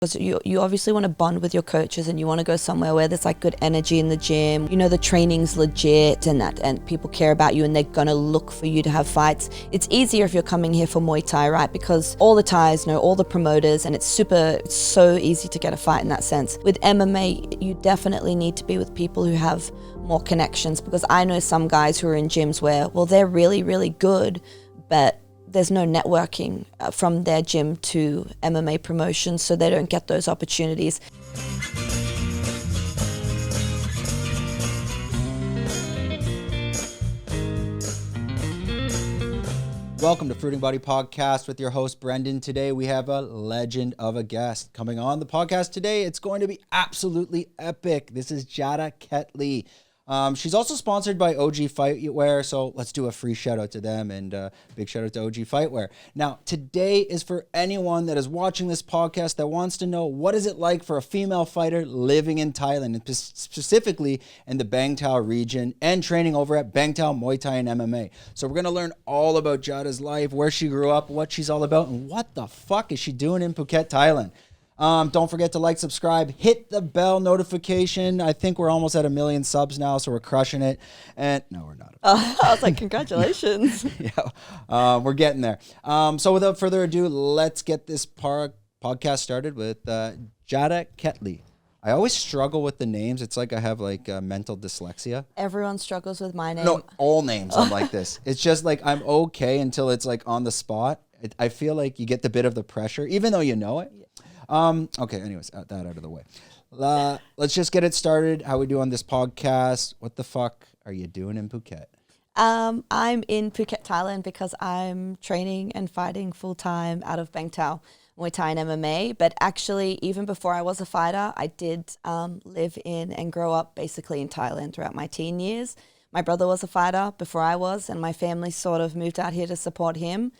Because you obviously want to bond with your coaches and you want to go somewhere where there's like good energy in the gym. You know, the training's legit and people care about you and they're going to look for you to have fights. It's easier if you're coming here for Muay Thai, right? Because all the Thais know all the promoters and it's so easy to get a fight in that sense. With MMA, you definitely need to be with people who have more connections, because I know some guys who are in gyms where, well, they're really, really good, but there's no networking from their gym to MMA promotion, so they don't get those opportunities. Welcome to Fruiting Body Podcast with your host, Brendan. Today we have a legend of a guest coming on the podcast today. It's going to be absolutely epic. This is Jada Ketley. She's also sponsored by OG Fightwear, so let's do a free shout out to them and big shout out to OG Fightwear. Now, today is for anyone that is watching this podcast that wants to know what is it like for a female fighter living in Thailand, and specifically in the Bangtao region and training over at Bangtao Muay Thai and MMA. So we're going to learn all about Jada's life, where she grew up, what she's all about, and what the fuck is she doing in Phuket, Thailand. Don't forget to like, subscribe, hit the bell notification. I think we're almost at 1 million subs now, so we're crushing it. And no, we're not. I was like, congratulations. Yeah, we're getting there. So without further ado, let's get this podcast started with Jada Ketley. I always struggle with the names. It's like I have like mental dyslexia. Everyone struggles with my name. No, all names I'm like this. It's just like I'm okay until it's like on the spot. I feel like you get the bit of the pressure, even though you know it. Okay, anyways, that out of the way. Let's just get it started. How we do on this podcast. What the fuck are you doing in Phuket? I'm in Phuket, Thailand, because I'm training and fighting full-time out of Bangtao Muay Thai and MMA. But actually, even before I was a fighter, I did live in and grow up basically in Thailand throughout my teen years. My brother was a fighter before I was, and my family sort of moved out here to support him.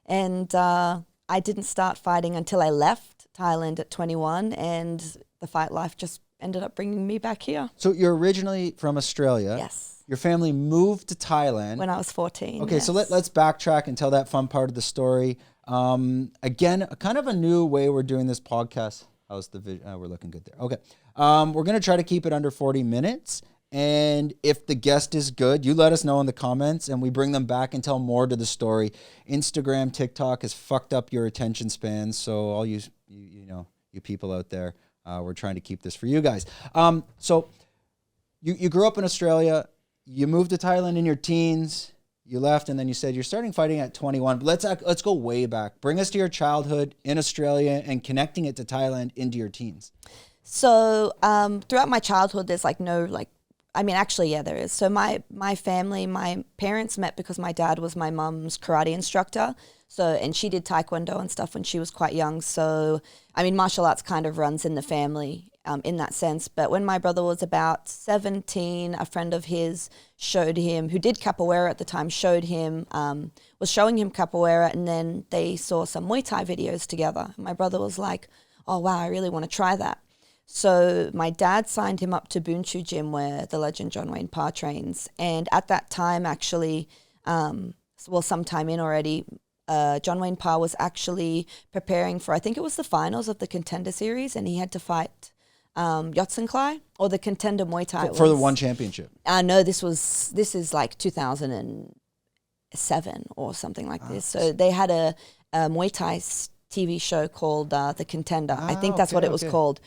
And I didn't start fighting until I left Thailand at 21, and the fight life just ended up bringing me back here. So you're originally from Australia. Yes. Your family moved to Thailand When I was 14. Okay, yes. so let's backtrack and tell that fun part of the story. Again, kind of a new way we're doing this podcast. How's the vision? We're looking good there. Okay. We're going to try to keep it under 40 minutes. And if the guest is good, you let us know in the comments and we bring them back and tell more to the story. Instagram, TikTok has fucked up your attention spans. So all you people out there, we're trying to keep this for you guys. So you grew up in Australia, you moved to Thailand in your teens, you left, and then you said you're starting fighting at 21. But let's go way back. Bring us to your childhood in Australia and connecting it to Thailand into your teens. So throughout my childhood, there's there is. So my family, my parents met because my dad was my mum's karate instructor. And she did taekwondo and stuff when she was quite young. So, martial arts kind of runs in the family in that sense. But when my brother was about 17, a friend of his showed him, who did capoeira at the time, was showing him capoeira, and then they saw some Muay Thai videos together. My brother was like, oh, wow, I really want to try that. So my dad signed him up to Boonchu Gym, where the legend John Wayne Parr trains. And at that time, actually, sometime in already, John Wayne Parr was actually preparing for, I think it was the finals of the Contender Series, and he had to fight Yotsenklai, or the Contender Muay Thai. For the one championship. No, this is like 2007 or something like this. So they had a Muay Thai TV show called The Contender. I think that's what it was called.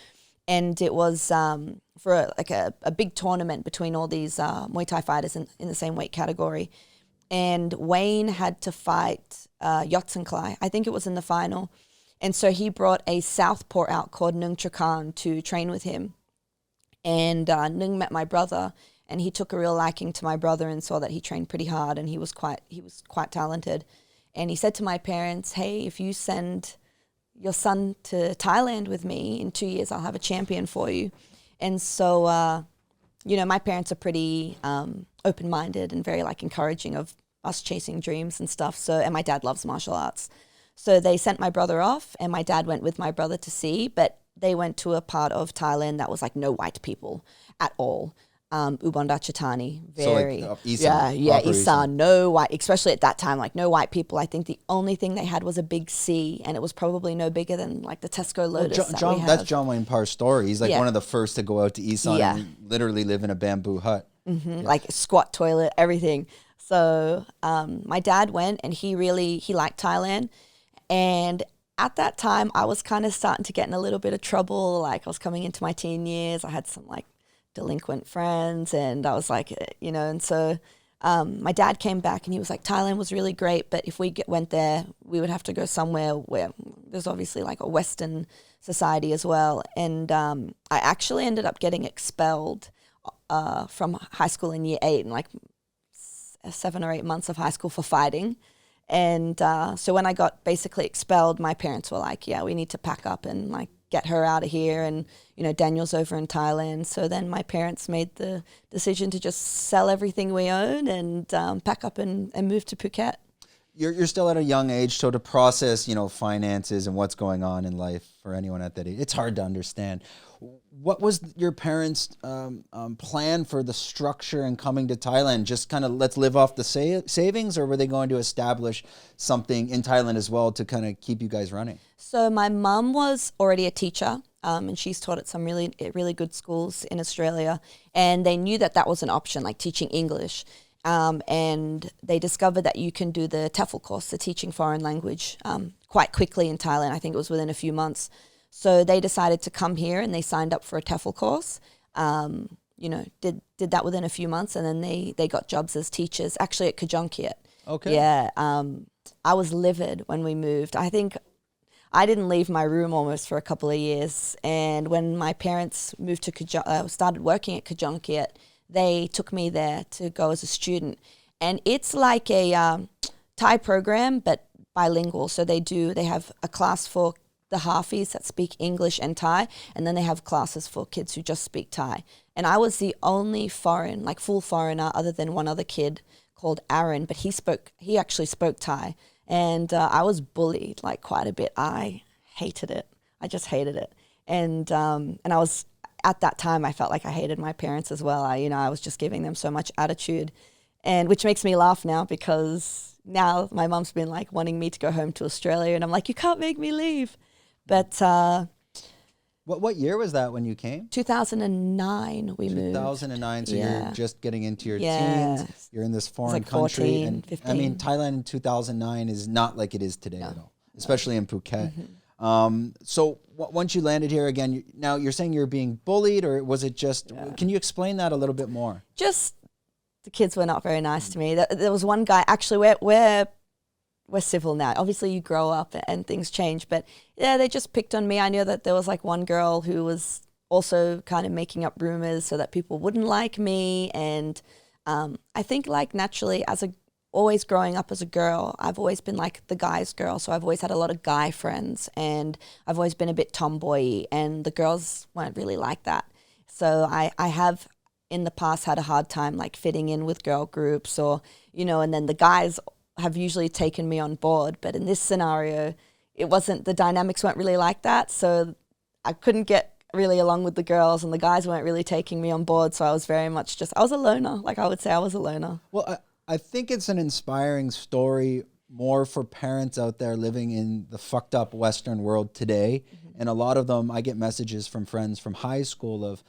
And it was for a big tournament between all these Muay Thai fighters in the same weight category. And Wayne had to fight Yotsenklai. I think it was in the final. And so he brought a southpaw out called Nung Chakan to train with him. And Nung met my brother, and he took a real liking to my brother and saw that he trained pretty hard, and he was quite talented. And he said to my parents, hey, if you send your son to Thailand with me, in 2 years I'll have a champion for you. And so, my parents are pretty open-minded and very encouraging of us chasing dreams and stuff. So, and my dad loves martial arts. So they sent my brother off, and my dad went with my brother to see, but they went to a part of Thailand that was no white people at all. Ubon Ratchathani, very, so like Isan, Isan, no white, especially at that time, like no white people. I think the only thing they had was a big C, and it was probably no bigger than like the Tesco Lotus that we have. That's John Wayne Parr's story. He's like one of the first to go out to Isan and literally live in a bamboo hut. Like squat toilet, everything. So my dad went, and he liked Thailand. And at that time, I was kind of starting to get in a little bit of trouble. Like I was coming into my teen years. I had some like delinquent friends, and I was like, and so my dad came back and he was like, Thailand was really great, but if we went there, we would have to go somewhere where there's obviously like a Western society as well. And I actually ended up getting expelled from high school in year 8, and like 7 or 8 months of high school for fighting. And so when I got basically expelled, my parents were like, yeah, we need to pack up and like get her out of here. And, Daniel's over in Thailand. So then my parents made the decision to just sell everything we own and pack up and move to Phuket. You're still at a young age, so to process, finances and what's going on in life for anyone at that age, it's hard to understand. What was your parents' plan for the structure and coming to Thailand? Just kind of let's live off the savings, or were they going to establish something in Thailand as well to kind of keep you guys running? So my mum was already a teacher, and she's taught at some really, really good schools in Australia, and they knew that was an option, like teaching English. And they discovered that you can do the TEFL course, the teaching foreign language, quite quickly in Thailand. I think it was within a few months. So they decided to come here, and they signed up for a TEFL course. Did that within a few months, and then they got jobs as teachers, actually at Kajunkiat. Okay. Yeah. I was livid when we moved. I think I didn't leave my room almost for a couple of years. And when my parents moved to started working at Kajunkiat, they took me there to go as a student. And it's like a Thai program, but bilingual. So they have a class for the halfies that speak English and Thai, and then they have classes for kids who just speak Thai. And I was the only full foreigner, other than one other kid called Aaron, but he actually spoke Thai. And I was bullied like quite a bit. I hated it. I just hated it. And I was, at that time, I felt like I hated my parents as well. I was just giving them so much attitude, and which makes me laugh now, because now my mom's been like wanting me to go home to Australia, and I'm like, you can't make me leave. But what year was that when you came? 2009 we moved. 2009, so you're just getting into your teens. You're in this foreign country. 14, and 15. I mean, Thailand in 2009 is not like it is today at all, especially in Phuket. So once you landed here again, now you're saying you're being bullied, or was it just, can you explain that a little bit more? Just the kids were not very nice to me. There was one guy, actually, we're civil now. Obviously you grow up and things change, but yeah, they just picked on me. I knew that there was like one girl who was also kind of making up rumors so that people wouldn't like me. And I think like naturally always growing up as a girl, I've always been like the guy's girl. So I've always had a lot of guy friends, and I've always been a bit tomboy, and the girls weren't really like that. So I have in the past had a hard time like fitting in with girl groups, or, and then the guys have usually taken me on board. But in this scenario, the dynamics weren't really like that. So I couldn't get really along with the girls, and the guys weren't really taking me on board. So I was very much I was a loner. Like I would say I was a loner. Well, I think it's an inspiring story more for parents out there living in the fucked up Western world today. And a lot of them, I get messages from friends from high school of,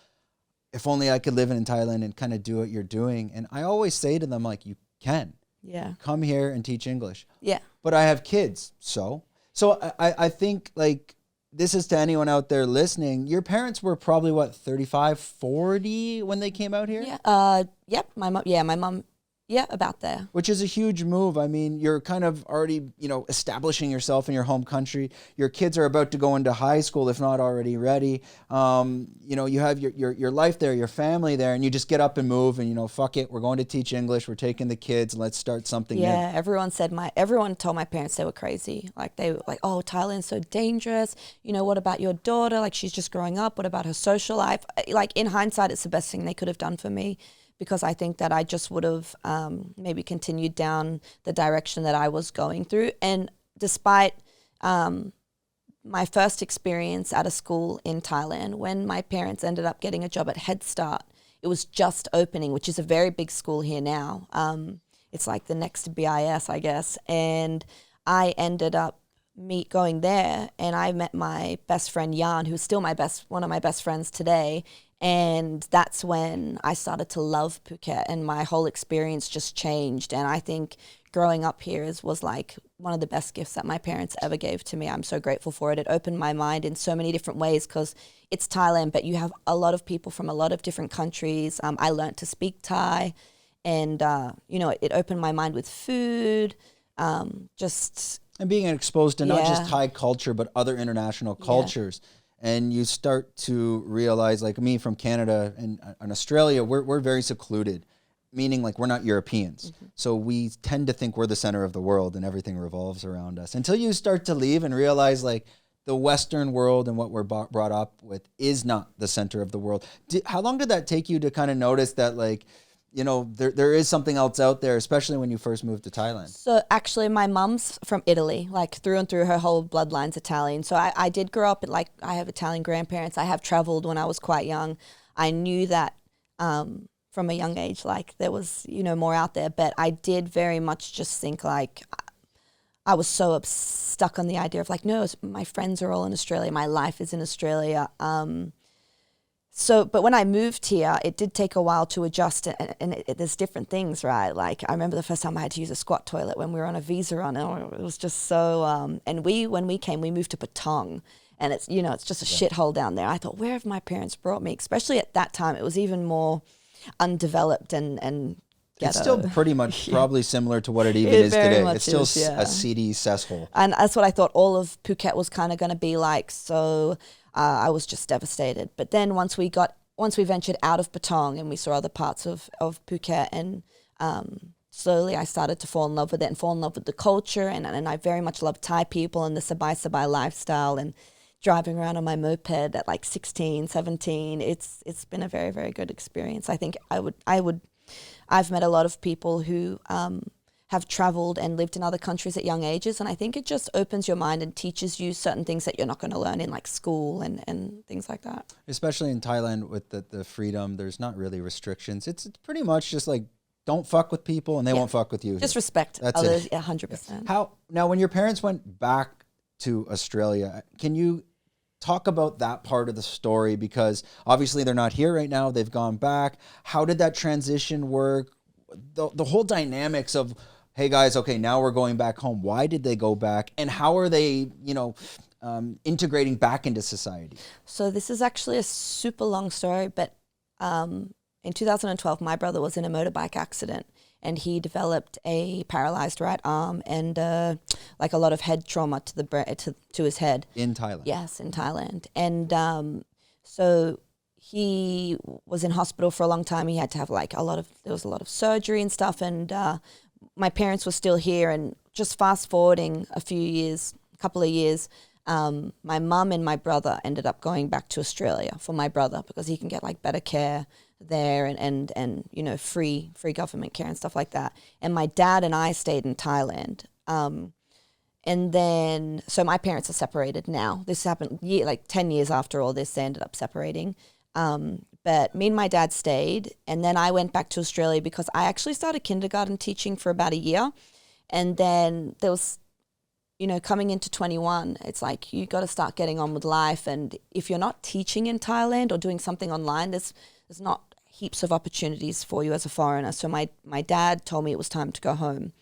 if only I could live in Thailand and kind of do what you're doing. And I always say to them, like, you can. Yeah. Come here and teach English. Yeah. But I have kids, so I think, like, this is to anyone out there listening. Your parents were probably, 35, 40 when they came out here? Yeah. Yep. My mom. Yeah, about there. Which is a huge move. I mean, you're kind of already, establishing yourself in your home country. Your kids are about to go into high school, if not already ready. You have your life there, your family there, and you just get up and move and, fuck it, we're going to teach English. We're taking the kids. Let's start something new. Yeah, everyone told my parents they were crazy. Like, they were like, oh, Thailand's so dangerous. What about your daughter? Like, she's just growing up. What about her social life? Like, in hindsight, it's the best thing they could have done for me, because I think that I just would have maybe continued down the direction that I was going through. And despite my first experience at a school in Thailand, when my parents ended up getting a job at Head Start, it was just opening, which is a very big school here now. It's like the next BIS, I guess. And I ended up going there, and I met my best friend Jan, who's still one of my best friends today. And that's when I started to love Phuket, and my whole experience just changed. And I think growing up here was like one of the best gifts that my parents ever gave to me. I'm so grateful for it. It opened my mind in so many different ways, because it's Thailand, but you have a lot of people from a lot of different countries. I learned to speak Thai, and it opened my mind with food, and being exposed to not just Thai culture, but other international cultures. And you start to realize, like me from Canada and Australia, we're very secluded, meaning like we're not Europeans. Mm-hmm. So we tend to think we're the center of the world and everything revolves around us, until you start to leave and realize like the Western world and what we're brought up with is not the center of the world. How long did that take you to kind of notice that, like, there is something else out there, especially when you first moved to Thailand? So actually, my mum's from Italy, like through and through. Her whole bloodline's Italian. So I did grow up, I have Italian grandparents. I have traveled when I was quite young. I knew that from a young age, like there was, more out there. But I did very much just think like, I was so stuck on the idea of like, no, my friends are all in Australia. My life is in Australia. But when I moved here, it did take a while to adjust, and there's different things, right? Like I remember the first time I had to use a squat toilet when we were on a visa run, and it was just so. And when we came, we moved to Patong, and it's it's just a shithole down there. I thought, where have my parents brought me? Especially at that time, it was even more undeveloped and ghetto. It's still pretty much probably similar to what it even is today. It's still a seedy cesspool. And that's what I thought all of Phuket was kind of going to be like. So. I was just devastated. But then once we ventured out of Patong and we saw other parts of Phuket, and slowly I started to fall in love with it and fall in love with the culture. And I very much love Thai people and the sabai lifestyle, and driving around on my moped at like 16, 17. It's been a very, very good experience. I think I've met a lot of people who have traveled and lived in other countries at young ages, and I think it just opens your mind and teaches you certain things that you're not going to learn in like school and things like that. Especially in Thailand with the freedom, there's not really restrictions. It's pretty much just like, don't fuck with people and they won't fuck with you. Just respect others. Yeah, 100%. Now, when your parents went back to Australia, can you talk about that part of the story? Because obviously they're not here right now. They've gone back. How did that transition work? The whole dynamics of, hey guys, okay, now we're going back home. Why did they go back? And how are they, integrating back into society? So this is actually a super long story, but in 2012, my brother was in a motorbike accident, and he developed a paralyzed right arm and like a lot of head trauma to his head. In Thailand? Yes, in Thailand. And so he was in hospital for a long time. He had to have there was a lot of surgery and stuff, and my parents were still here. And just fast forwarding a couple of years, my mum and my brother ended up going back to Australia for my brother, because he can get like better care there and free government care and stuff like that. And my dad and I stayed in Thailand. And then, so my parents are separated now. This happened 10 years after all this, they ended up separating. But me and my dad stayed, and then I went back to Australia because I actually started kindergarten teaching for about a year. And then there was, coming into 21, it's like you got to start getting on with life. And if you're not teaching in Thailand or doing something online, there's not heaps of opportunities for you as a foreigner. So my dad told me it was time to go home.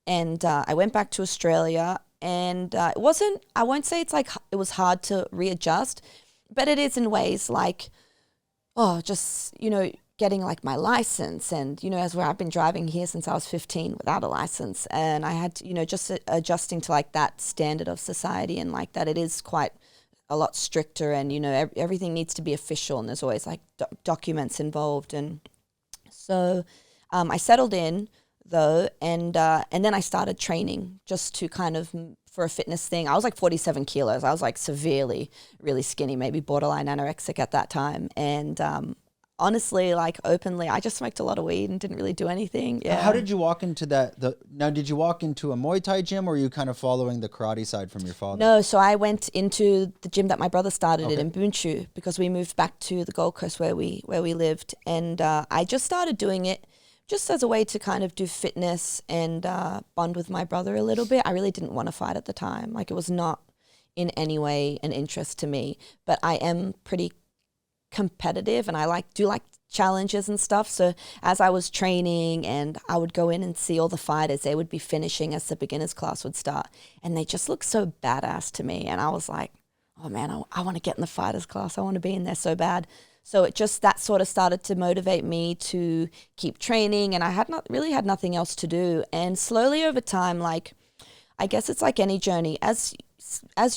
And I went back to Australia, and I won't say it's like it was hard to readjust, but it is in ways like, getting like my license, and as where I've been driving here since I was 15 without a license, and I had to, just adjusting to like that standard of society, and like that it is quite a lot stricter, and everything needs to be official, and there's always like documents involved. And so I settled in though, and then I started training just to kind of for a fitness thing. I was like 47 kilos. I was like severely, really skinny, maybe borderline anorexic at that time. And honestly, like openly, I just smoked a lot of weed and didn't really do anything. Yeah. How did you walk into that? Now, did you walk into a Muay Thai gym, or are you kind of following the karate side from your father? No, so I went into the gym that my brother started in Bunchu, because we moved back to the Gold Coast where we lived, and I just started doing it just as a way to kind of do fitness and bond with my brother a little bit. I really didn't want to fight at the time. Like, it was not in any way an interest to me, but I am pretty competitive, and I do like challenges and stuff. So as I was training, and I would go in and see all the fighters, they would be finishing as the beginners class would start, and they just looked so badass to me, and I was like, oh man, I want to get in the fighters class. I want to be in there so bad. So that sort of started to motivate me to keep training, and I had nothing else to do. And slowly over time, like, I guess it's like any journey, as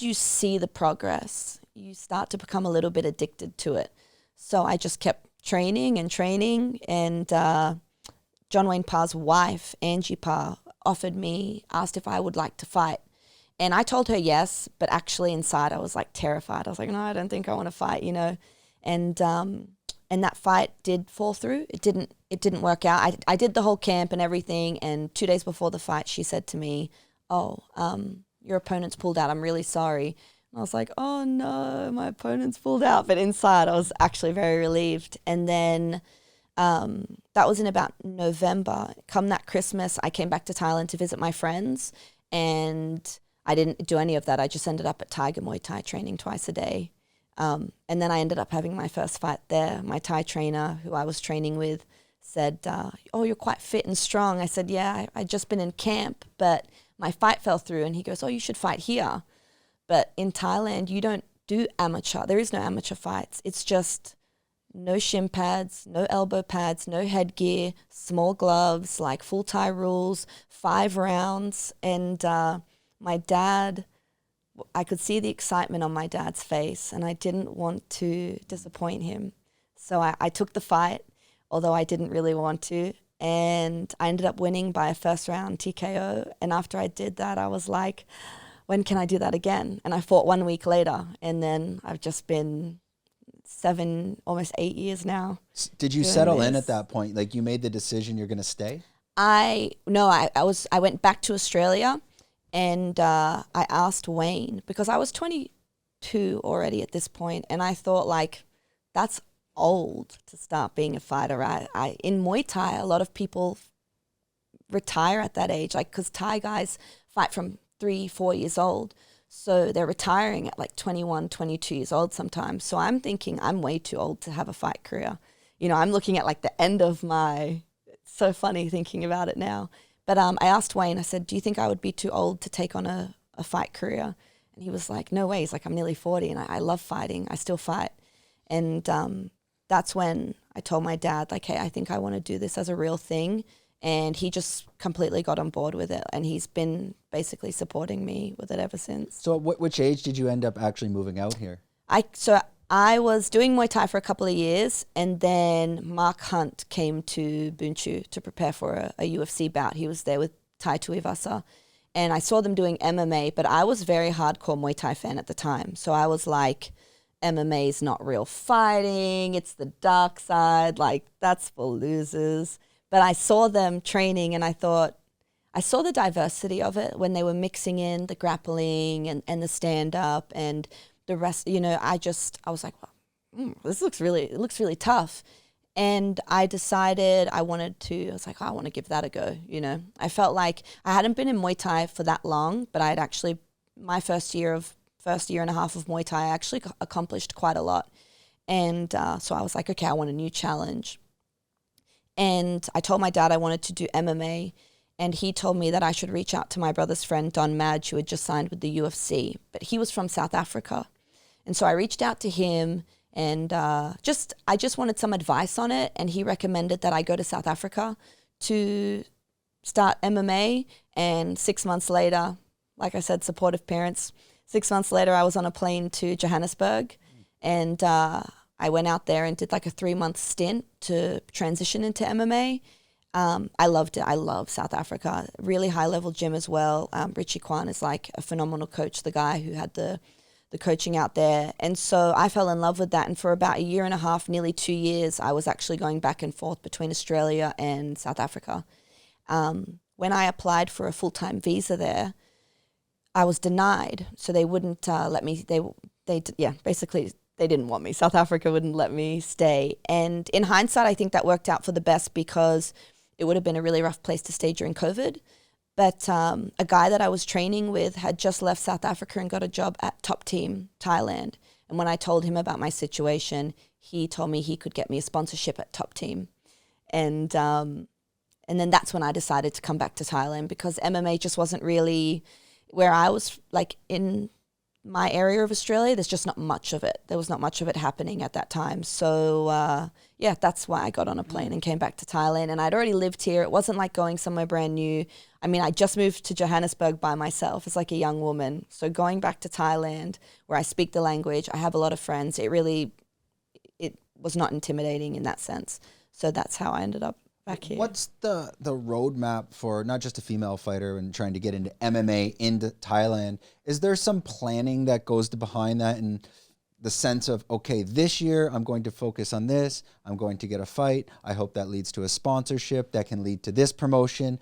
you see the progress, you start to become a little bit addicted to it. So I just kept training, and John Wayne Parr's wife, Angie Parr, asked if I would like to fight. And I told her yes, but actually inside I was like terrified. I was like, no, I don't think I want to fight, you know. And that fight did fall through. It didn't work out. I did the whole camp and everything, and 2 days before the fight, she said to me, your opponent's pulled out. I'm really sorry. I was like, oh no, my opponent's pulled out. But inside, I was actually very relieved. And then that was in about November. Come that Christmas, I came back to Thailand to visit my friends, and I didn't do any of that. I just ended up at Tiger Muay Thai training twice a day. And then I ended up having my first fight there. My Thai trainer, who I was training with, said, oh, you're quite fit and strong. I said, yeah, I'd just been in camp, but my fight fell through. And he goes, oh, you should fight here. But in Thailand, you don't do amateur. There is no amateur fights. It's just no shin pads, no elbow pads, no headgear, small gloves, like full Thai rules, 5 rounds. And my dad, I could see the excitement on my dad's face, and I didn't want to disappoint him. So I took the fight, although I didn't really want to. And I ended up winning by a first round TKO. And after I did that, I was like, when can I do that again? And I fought 1 week later, and then I've just been 7, almost 8 years now. Did you settle in at that point? Like, you made the decision you're going to stay? I went back to Australia, and I asked Wayne, because I was 22 already at this point, and I thought, like, that's old to start being a fighter. In Muay Thai, a lot of people retire at that age, like, because Thai guys fight from 3-4 years old. So they're retiring at like 21, 22 years old sometimes. So I'm thinking I'm way too old to have a fight career. You know, I'm looking at like the end of my, it's so funny thinking about it now. But I asked Wayne, I said, do you think I would be too old to take on a fight career? And he was like, no way. He's like, I'm nearly 40 and I love fighting. I still fight. And that's when I told my dad, like, hey, I think I want to do this as a real thing. And he just completely got on board with it. And he's been basically supporting me with it ever since. So at which age did you end up actually moving out here? I was doing Muay Thai for a couple of years. And then Mark Hunt came to Bunchu to prepare for a UFC bout. He was there with Tai Tuivasa. And I saw them doing MMA. But I was a very hardcore Muay Thai fan at the time. So I was like, MMA is not real fighting. It's the dark side. Like, that's for losers. But I saw them training, and I thought, I saw the diversity of it when they were mixing in the grappling and the stand-up and the rest. You know, I was like, well, it looks really tough. And I decided I was like, I want to give that a go, you know. I felt like I hadn't been in Muay Thai for that long, but I had actually, my first year and a half of Muay Thai, I actually accomplished quite a lot. And so I was like, okay, I want a new challenge. And I told my dad I wanted to do MMA, and he told me that I should reach out to my brother's friend, Don Madge, who had just signed with the UFC, but he was from South Africa. And so I reached out to him, and I just wanted some advice on it, and he recommended that I go to South Africa to start MMA. And 6 months later, like I said, supportive parents, 6 months later, I was on a plane to Johannesburg, and I went out there and did like a 3-month stint to transition into MMA. I loved it. I love South Africa. Really high level gym as well. Richie Kwan is like a phenomenal coach, the guy who had the the coaching out there. And so I fell in love with that. And for about a year and a half, nearly 2 years, I was actually going back and forth between Australia and South Africa. When I applied for a full-time visa there, I was denied. So they wouldn't let me, basically they didn't want me. South Africa wouldn't let me stay. And in hindsight, I think that worked out for the best because it would have been a really rough place to stay during COVID. But a guy that I was training with had just left South Africa and got a job at Top Team Thailand. And when I told him about my situation, he told me he could get me a sponsorship at Top Team. And then that's when I decided to come back to Thailand because MMA just wasn't really where I was, like in my area of Australia, there's just not much of it. There was not much of it happening at that time. So, that's why I got on a plane and came back to Thailand. And I'd already lived here. It wasn't like going somewhere brand new. I mean, I just moved to Johannesburg by myself as like a young woman. So going back to Thailand, where I speak the language, I have a lot of friends, it was not intimidating in that sense. So that's how I ended up back here. What's the roadmap for not just a female fighter and trying to get into MMA into Thailand? Is there some planning that goes behind that in the sense of, okay, this year I'm going to focus on this, I'm going to get a fight, I hope that leads to a sponsorship that can lead to this promotion?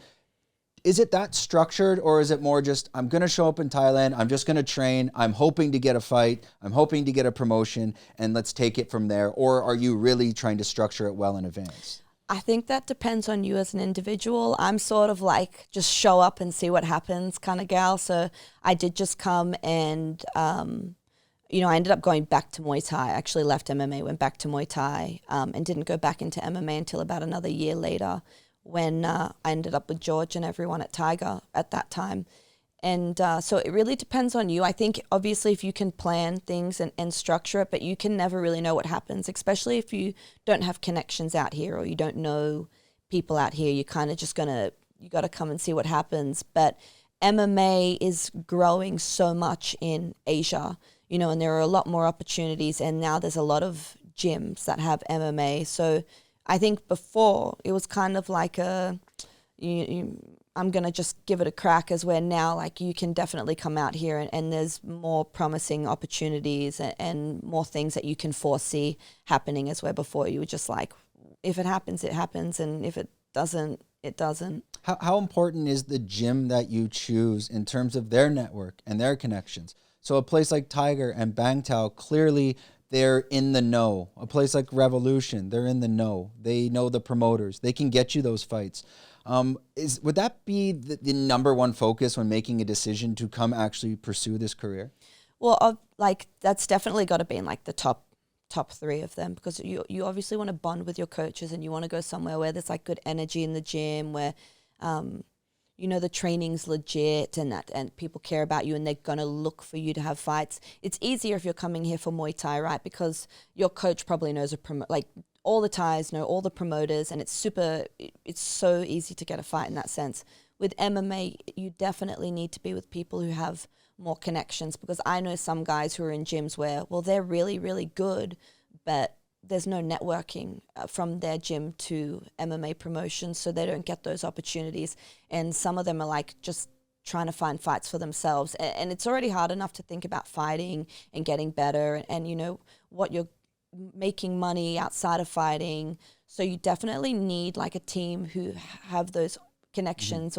Is it that structured, or is it more just, I'm going to show up in Thailand, I'm just going to train, I'm hoping to get a fight, I'm hoping to get a promotion, and let's take it from there? Or are you really trying to structure it well in advance? I think that depends on you as an individual. I'm sort of like just show up and see what happens kind of gal. So I did just come and, I ended up going back to Muay Thai. I actually left MMA, went back to Muay Thai, and didn't go back into MMA until about another year later when I ended up with George and everyone at Tiger at that time. And so it really depends on you. I think obviously if you can plan things and structure it, but you can never really know what happens, especially if you don't have connections out here or you don't know people out here. You're kind of just you got to come and see what happens. But MMA is growing so much in Asia, and there are a lot more opportunities. And now there's a lot of gyms that have MMA. So I think before it was kind of like I'm going to just give it a crack, as where now like you can definitely come out here and there's more promising opportunities and more things that you can foresee happening, as where before you were just like, if it happens, it happens. And if it doesn't, it doesn't. How important is the gym that you choose in terms of their network and their connections? So a place like Tiger and Bangtao, clearly they're in the know. A place like Revolution, they're in the know. They know the promoters. They can get you those fights. Would that be the number one focus when making a decision to come actually pursue this career? Well, that's definitely got to be in like the top three of them, because you obviously want to bond with your coaches and you want to go somewhere where there's like good energy in the gym, where the training's legit and people care about you and they're going to look for you to have fights. It's easier if you're coming here for Muay Thai, right? Because your coach probably knows all the Thais know all the promoters, and it's so easy to get a fight in that sense. With MMA, you definitely need to be with people who have more connections, because I know some guys who are in gyms where, well, they're really, really good, but there's no networking from their gym to MMA promotions, so they don't get those opportunities. And some of them are like just trying to find fights for themselves. And it's already hard enough to think about fighting and getting better and what you're making money outside of fighting. So you definitely need like a team who have those connections.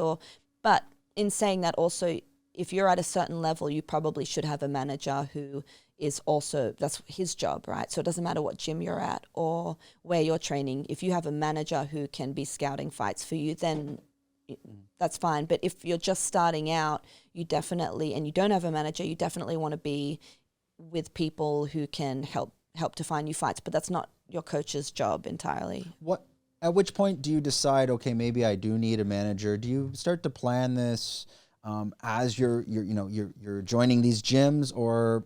But in saying that, also, if you're at a certain level, you probably should have a manager who is also, that's his job, right? So it doesn't matter what gym you're at or where you're training. If you have a manager who can be scouting fights for you, then that's fine. But if you're just starting out, you definitely, and you don't have a manager, you definitely want to be with people who can help to find you fights. But that's not your coach's job entirely. At which point do you decide, okay, maybe I do need a manager? Do you start to plan this as you're joining these gyms, or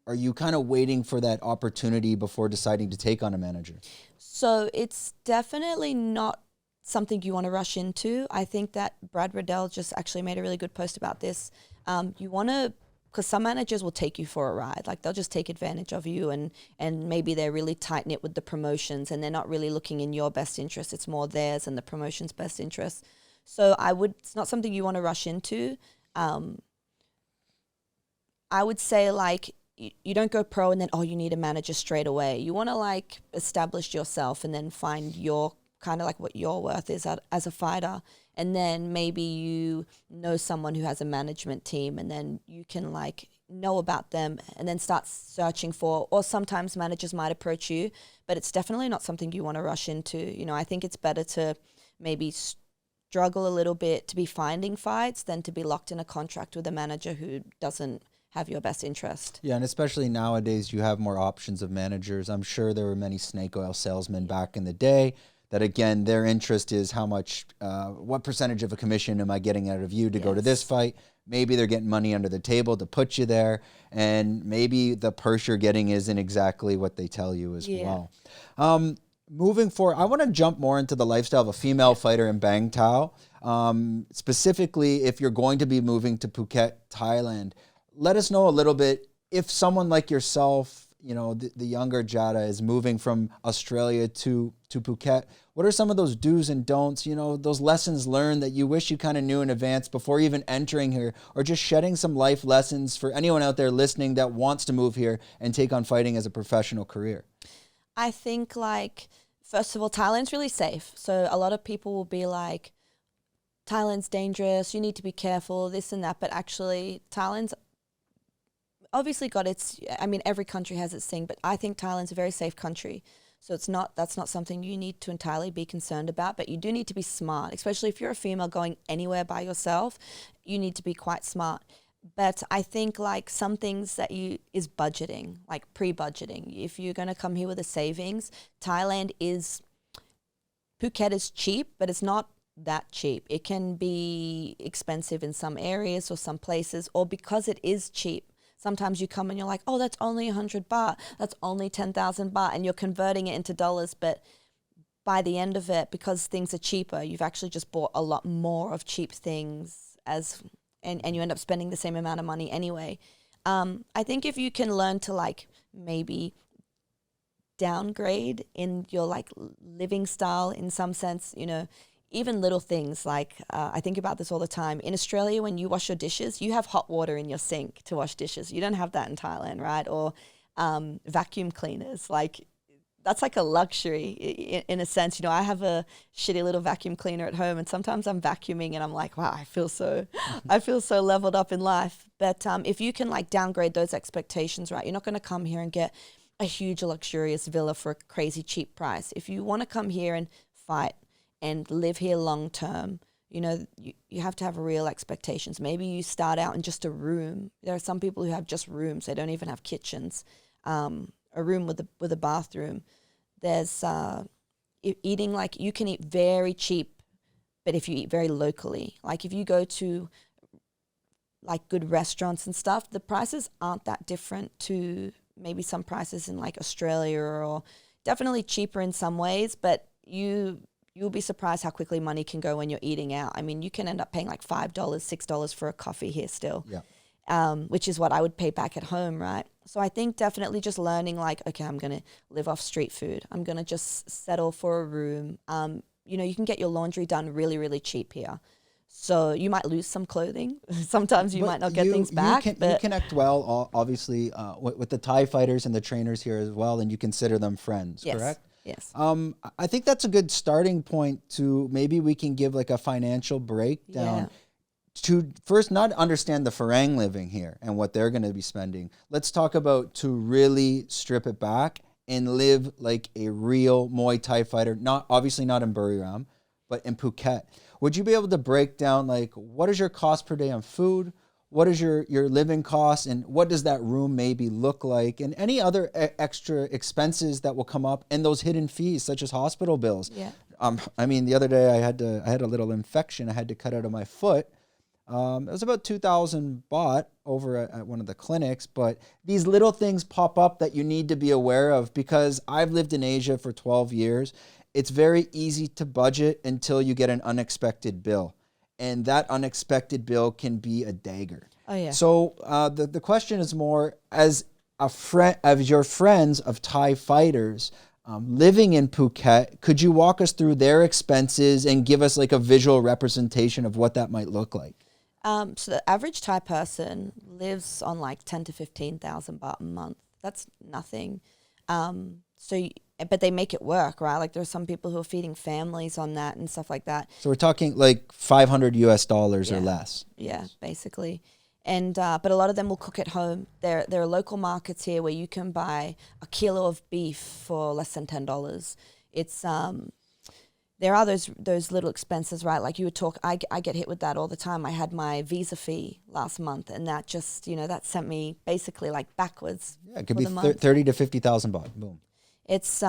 are you kind of waiting for that opportunity before deciding to take on a manager? So it's definitely not something you want to rush into. I think that Brad Riddell just actually made a really good post about this. You want to, because some managers will take you for a ride. Like they'll just take advantage of you, and maybe they're really tight-knit with the promotions and they're not really looking in your best interest. It's more theirs and the promotion's best interest. So it's not something you want to rush into. I would say, like, you don't go pro and then, oh, you need a manager straight away. You want to like establish yourself and then find your kind of like what your worth is as a fighter. And then maybe you know someone who has a management team, and then you can like know about them and then start searching for, or sometimes managers might approach you, but it's definitely not something you want to rush into. You know, I think it's better to maybe struggle a little bit to be finding fights than to be locked in a contract with a manager who doesn't have your best interest. Yeah, and especially nowadays you have more options of managers. I'm sure there were many snake oil salesmen back in the day that, again, their interest is how much, what percentage of a commission am I getting out of you to go to this fight? Maybe they're getting money under the table to put you there, and maybe the purse you're getting isn't exactly what they tell you as well. Moving forward, I want to jump more into the lifestyle of a female fighter in Bangtao. Specifically, if you're going to be moving to Phuket, Thailand, let us know a little bit, if someone like yourself, you know, the younger Jada is moving from Australia to Phuket, what are some of those do's and don'ts, you know, those lessons learned that you wish you kind of knew in advance before even entering here, or just shedding some life lessons for anyone out there listening that wants to move here and take on fighting as a professional career? I think, like, first of all, Thailand's really safe. So a lot of people will be like, Thailand's dangerous, you need to be careful, this and that. But actually, Thailand's obviously got its, I mean, every country has its thing, but I think Thailand's a very safe country. So that's not something you need to entirely be concerned about, but you do need to be smart, especially if you're a female going anywhere by yourself. You need to be quite smart. But I think like some things that is budgeting, like pre-budgeting. If you're going to come here with a savings, Phuket is cheap, but it's not that cheap. It can be expensive in some areas or some places, or because it is cheap, sometimes you come and you're like, oh, that's only 100 baht, that's only 10,000 baht, and you're converting it into dollars. But by the end of it, because things are cheaper, you've actually just bought a lot more of cheap things and you end up spending the same amount of money anyway. I think if you can learn to like maybe downgrade in your like living style in some sense, you know, even little things like, I think about this all the time. In Australia, when you wash your dishes, you have hot water in your sink to wash dishes. You don't have that in Thailand, right? Or vacuum cleaners. Like, that's like a luxury in a sense. You know, I have a shitty little vacuum cleaner at home, and sometimes I'm vacuuming and I'm like, wow, I feel so leveled up in life. But if you can like downgrade those expectations, right? You're not going to come here and get a huge luxurious villa for a crazy cheap price. If you want to come here and fight and live here long term, you know, you have to have real expectations. Maybe you start out in just a room. There are some people who have just rooms. They don't even have kitchens. A room with a bathroom. There's eating, like, you can eat very cheap, but if you eat very locally, like if you go to like good restaurants and stuff, the prices aren't that different to maybe some prices in like Australia, or definitely cheaper in some ways, but you'll be surprised how quickly money can go when you're eating out. I mean, you can end up paying like $5, $6 for a coffee here still. Yeah. Which is what I would pay back at home, right? So I think definitely just learning like, okay, I'm going to live off street food. I'm going to just settle for a room. You know, you can get your laundry done really, really cheap here. So you might lose some clothing. Sometimes you might not get things back. You connect well, obviously, with the Thai fighters and the trainers here as well, and you consider them friends, correct? Yes. I think that's a good starting point to maybe we can give like a financial breakdown to first not understand the Farang living here and what they're going to be spending. Let's talk about to really strip it back and live like a real Muay Thai fighter, obviously not in Buriram, but in Phuket. Would you be able to break down like what is your cost per day on food? What is your living costs, and what does that room maybe look like, and any other extra expenses that will come up, and those hidden fees such as hospital bills? Yeah. I mean, the other day I had a little infection I had to cut out of my foot. It was about 2,000 baht over at one of the clinics, but these little things pop up that you need to be aware of, because I've lived in Asia for 12 years. It's very easy to budget until you get an unexpected bill. And that unexpected bill can be a dagger. Oh, yeah. So the question is more, as a friend, as your friends of Thai fighters living in Phuket, could you walk us through their expenses and give us like a visual representation of what that might look like? So the average Thai person lives on like 10 to 15,000 baht a month. That's nothing. But they make it work, right? Like there are some people who are feeding families on that and stuff like that. So we're talking like $500 or less. Yeah, basically. And but a lot of them will cook at home. There are local markets here where you can buy a kilo of beef for less than $10. It's there are those little expenses, right? Like you would talk, I get hit with that all the time. I had my visa fee last month, and that just, that sent me basically like backwards. Yeah, it could be 30 to 50,000 baht. Boom. It's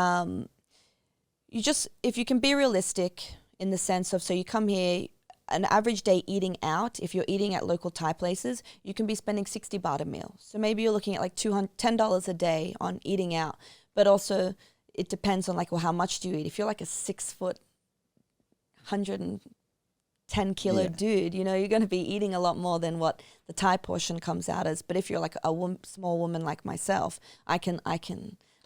if you can be realistic in the sense of, so you come here, an average day eating out, if you're eating at local Thai places, you can be spending 60 baht a meal. So maybe you're looking at like $10 a day on eating out, but also it depends on like, well, how much do you eat? If you're like a 6 foot, 110 kilo dude, you're going to be eating a lot more than what the Thai portion comes out as. But if you're like a small woman like myself, I can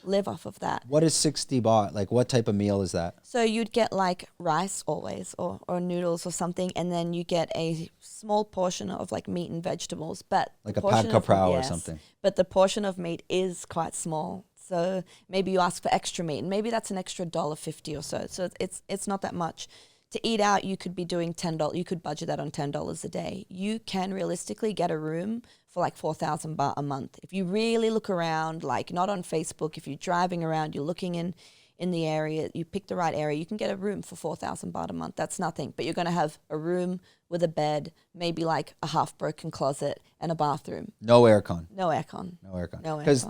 live off of that. What is 60 baht? Like what type of meal is that? So you'd get like rice always or noodles or something, and then you get a small portion of like meat and vegetables. But like a pad kaprao or something. But the portion of meat is quite small. So maybe you ask for extra meat, and maybe that's an extra $1.50 or so. So it's not that much. To eat out, you could be doing $10. You could budget that on $10 a day. You can realistically get a room for like 4,000 baht a month. If you really look around, like not on Facebook, if you're driving around, you're looking in the area, you pick the right area, you can get a room for 4,000 baht a month. That's nothing. But you're going to have a room with a bed, maybe like a half-broken closet and a bathroom. No aircon. No aircon. No aircon. No Because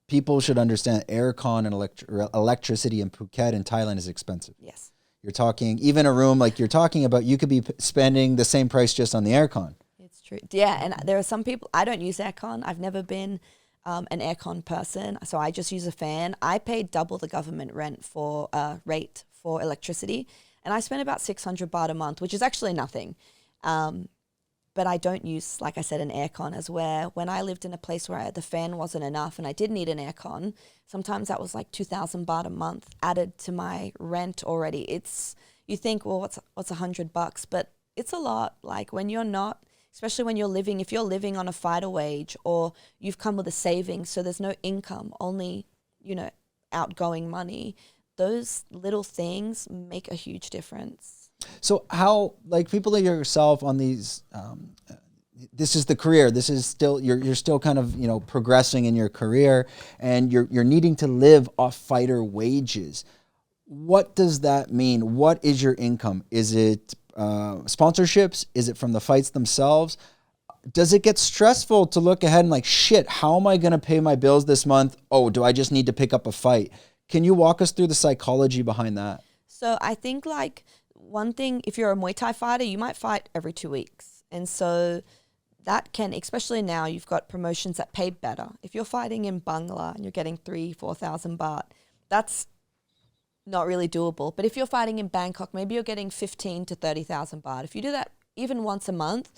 people should understand aircon and electricity in Phuket and Thailand is expensive. Yes. You're talking, even a room like you're talking about, you could be spending the same price just on the aircon. It's true. Yeah, and there are some people, I don't use aircon. I've never been an aircon person, so I just use a fan. I pay double the government rate for electricity, and I spend about 600 baht a month, which is actually nothing. But I don't use, like I said, an aircon, as when I lived in a place where the fan wasn't enough and I did need an aircon, sometimes that was like 2,000 baht a month added to my rent already. You think, well, what's $100? But it's a lot. Like when you're not, especially when if you're living on a fighter wage or you've come with a savings, so there's no income, only, outgoing money, those little things make a huge difference. So how, like people like yourself on these, this is the career, this is still, you're still kind of, progressing in your career and you're needing to live off fighter wages. What does that mean? What is your income? Is it sponsorships? Is it from the fights themselves? Does it get stressful to look ahead and like, shit, how am I going to pay my bills this month? Oh, do I just need to pick up a fight? Can you walk us through the psychology behind that? So I think like one thing, if you're a Muay Thai fighter, you might fight every 2 weeks. And so that can, especially now, you've got promotions that pay better. If you're fighting in Bangla and you're getting 3,000-4,000 baht, that's not really doable. But if you're fighting in Bangkok, maybe you're getting 15,000 to 30,000 baht. If you do that even once a month,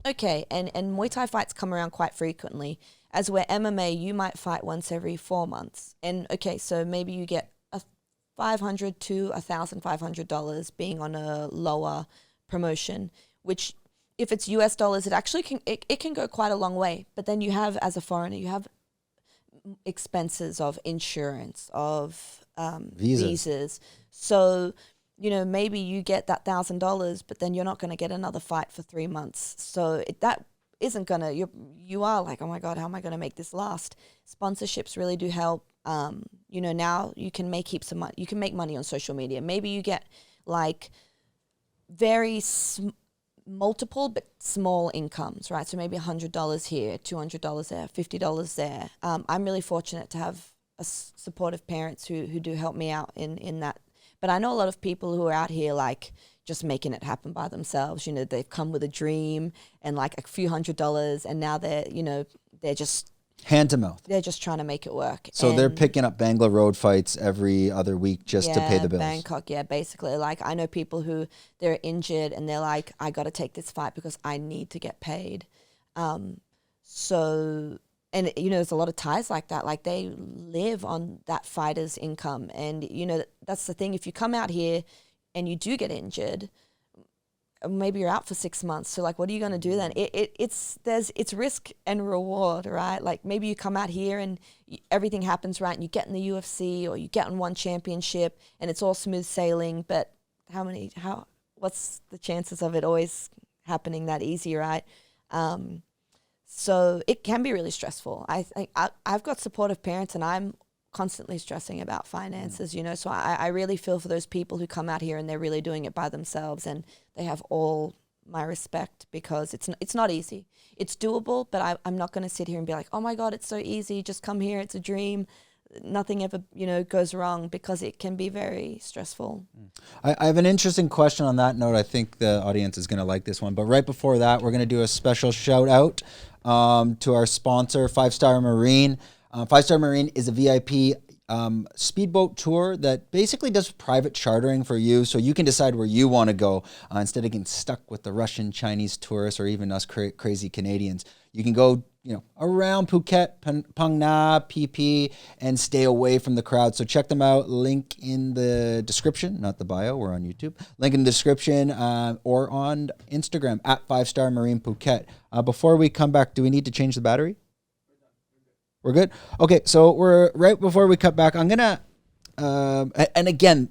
okay. And Muay Thai fights come around quite frequently, as where MMA, you might fight once every 4 months. And okay, so maybe you get $500 to $1,500 being on a lower promotion, which if it's US dollars, it actually can go quite a long way. But then you have, as a foreigner, you have expenses of insurance, of visas. So, maybe you get that $1,000, but then you're not going to get another fight for 3 months. So that isn't going to, you are like, oh my God, how am I going to make this last? Sponsorships really do help. Now you can make heaps of money. You can make money on social media. Maybe you get like very multiple but small incomes, right? So maybe $100 here, $200 there, $50 there. I'm really fortunate to have supportive parents who do help me out in that. But I know a lot of people who are out here like just making it happen by themselves. They've come with a dream and like a few $100s, and now they're just hand to mouth. They're just trying to make it work. So they're picking up Bangla road fights every other week just to pay the bills. Bangkok, basically. Like I know people who they're injured and they're like, I got to take this fight because I need to get paid. And there's a lot of Thais like that. Like they live on that fighter's income. And, that's the thing. If you come out here and you do get injured, maybe you're out for 6 months. So like, what are you going to do then? It's risk and reward, right? Like maybe you come out here and everything happens right and you get in the UFC or you get in one championship and it's all smooth sailing. But what's the chances of it always happening that easy, right? So it can be really stressful. I've got supportive parents and I'm constantly stressing about finances, you know, so I really feel for those people who come out here and they're really doing it by themselves, and they have all my respect, because it's not easy. It's doable, but I'm not going to sit here and be like, oh my God, it's so easy, just come here, it's a dream, nothing ever, you know, goes wrong, because it can be very stressful. I have an interesting question on that note. I think the audience is going to like this one, but right before that, we're going to do a special shout out to our sponsor, 5 Star Marine. 5 Star Marine is a VIP speedboat tour that basically does private chartering for you, so you can decide where you want to go instead of getting stuck with the Russian, Chinese tourists, or even us crazy Canadians. You can go, you know, around Phuket, Phang Na, PP, and stay away from the crowd. So check them out. Link in the description, not the bio. We're on YouTube. Link in the description or on Instagram at 5 Star Marine Phuket. Before we come back, do we need to change the battery? We're good? Okay, so we're right before we cut back. I'm going to, and again,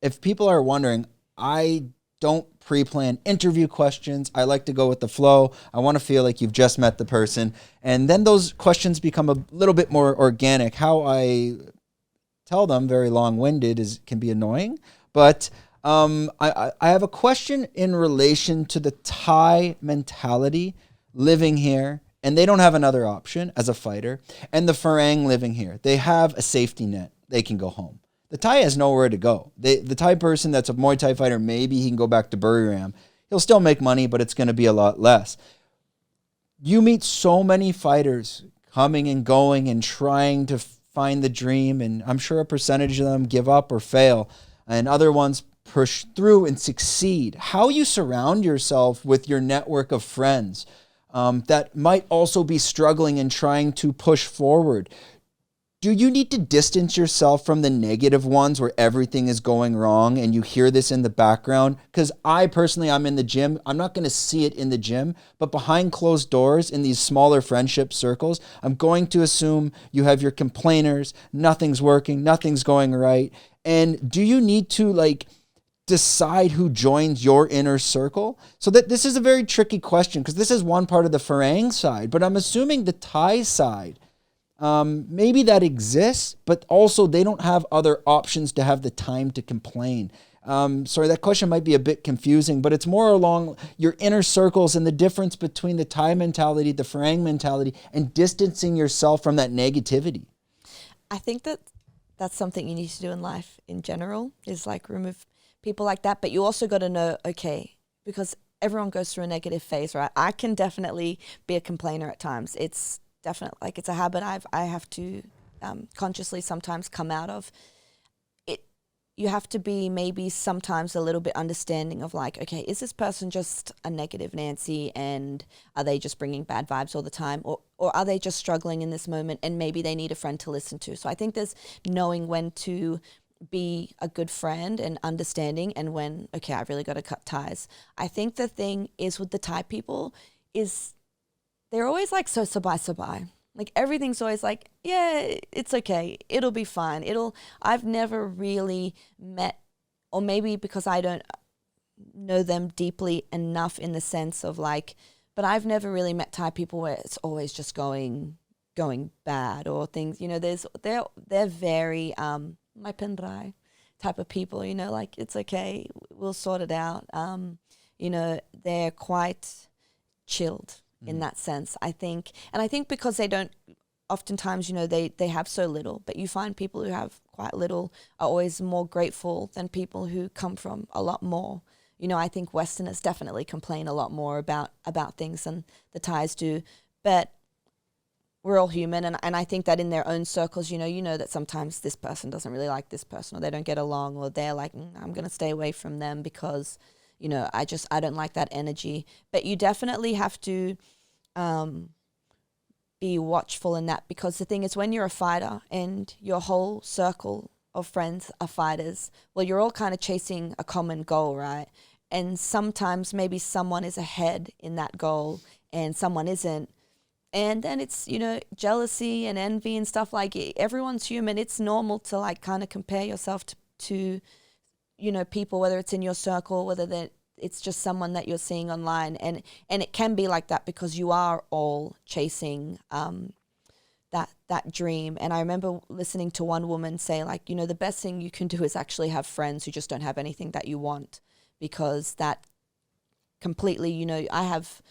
if people are wondering, I don't pre-plan interview questions. I like to go with the flow. I want to feel like you've just met the person. And then those questions become a little bit more organic. How I tell them, very long-winded, can be annoying. But I have a question in relation to the Thai mentality living here, and they don't have another option as a fighter, and the Farang living here. They have a safety net. They can go home. The Thai has nowhere to go. The Thai person that's a Muay Thai fighter, maybe he can go back to Buriram. He'll still make money, but it's going to be a lot less. You meet so many fighters coming and going and trying to find the dream, and I'm sure a percentage of them give up or fail, and other ones push through and succeed. How you surround yourself with your network of friends that might also be struggling and trying to push forward. Do you need to distance yourself from the negative ones where everything is going wrong and you hear this in the background? Because I personally, I'm in the gym. I'm not going to see it in the gym, but behind closed doors in these smaller friendship circles, I'm going to assume you have your complainers, nothing's working, nothing's going right. And do you need to decide who joins your inner circle? So that this is a very tricky question, because this is one part of the Farang side, but I'm assuming the Thai side, maybe that exists, but also they don't have other options to have the time to complain. Sorry, that question might be a bit confusing, but it's more along your inner circles and the difference between the Thai mentality, the Farang mentality, and distancing yourself from that negativity. I think that's something you need to do in life in general, is remove people like that. But you also got to know, okay, because everyone goes through a negative phase, right? I can definitely be a complainer at times. It's definitely it's a habit I have to consciously sometimes come out of. You have to be maybe sometimes a little bit understanding of okay, is this person just a negative Nancy, and are they just bringing bad vibes all the time, or are they just struggling in this moment and maybe they need a friend to listen to? So I think there's knowing when to be a good friend and understanding, and when, okay, I've really got to cut ties. I think the thing is with the Thai people is they're always so sabai. Everything's always yeah, it's okay, it'll be fine. I've never really met, or maybe because I don't know them deeply enough in the sense of but I've never really met Thai people where it's always just going bad or things, they're very my penrai type of people, it's okay, we'll sort it out. They're quite chilled in that sense, I think. And I think because they don't, oftentimes, they have so little, but you find people who have quite little are always more grateful than people who come from a lot more. I think Westerners definitely complain a lot more about things than the Thais do, but we're all human, and I think that in their own circles, you know that sometimes this person doesn't really like this person, or they don't get along, or they're I'm going to stay away from them because, I don't like that energy. But you definitely have to be watchful in that, because the thing is, when you're a fighter and your whole circle of friends are fighters, well, you're all kind of chasing a common goal, right? And sometimes maybe someone is ahead in that goal and someone isn't. And then it's, you know, jealousy and envy and stuff. Like, everyone's human. It's normal to like kind of compare yourself to, you know, people, whether it's in your circle, whether it's just someone that you're seeing online. And it can be like that because you are all chasing that dream. And I remember listening to one woman say, like, you know, the best thing you can do is actually have friends who just don't have anything that you want, because that completely, you know, I have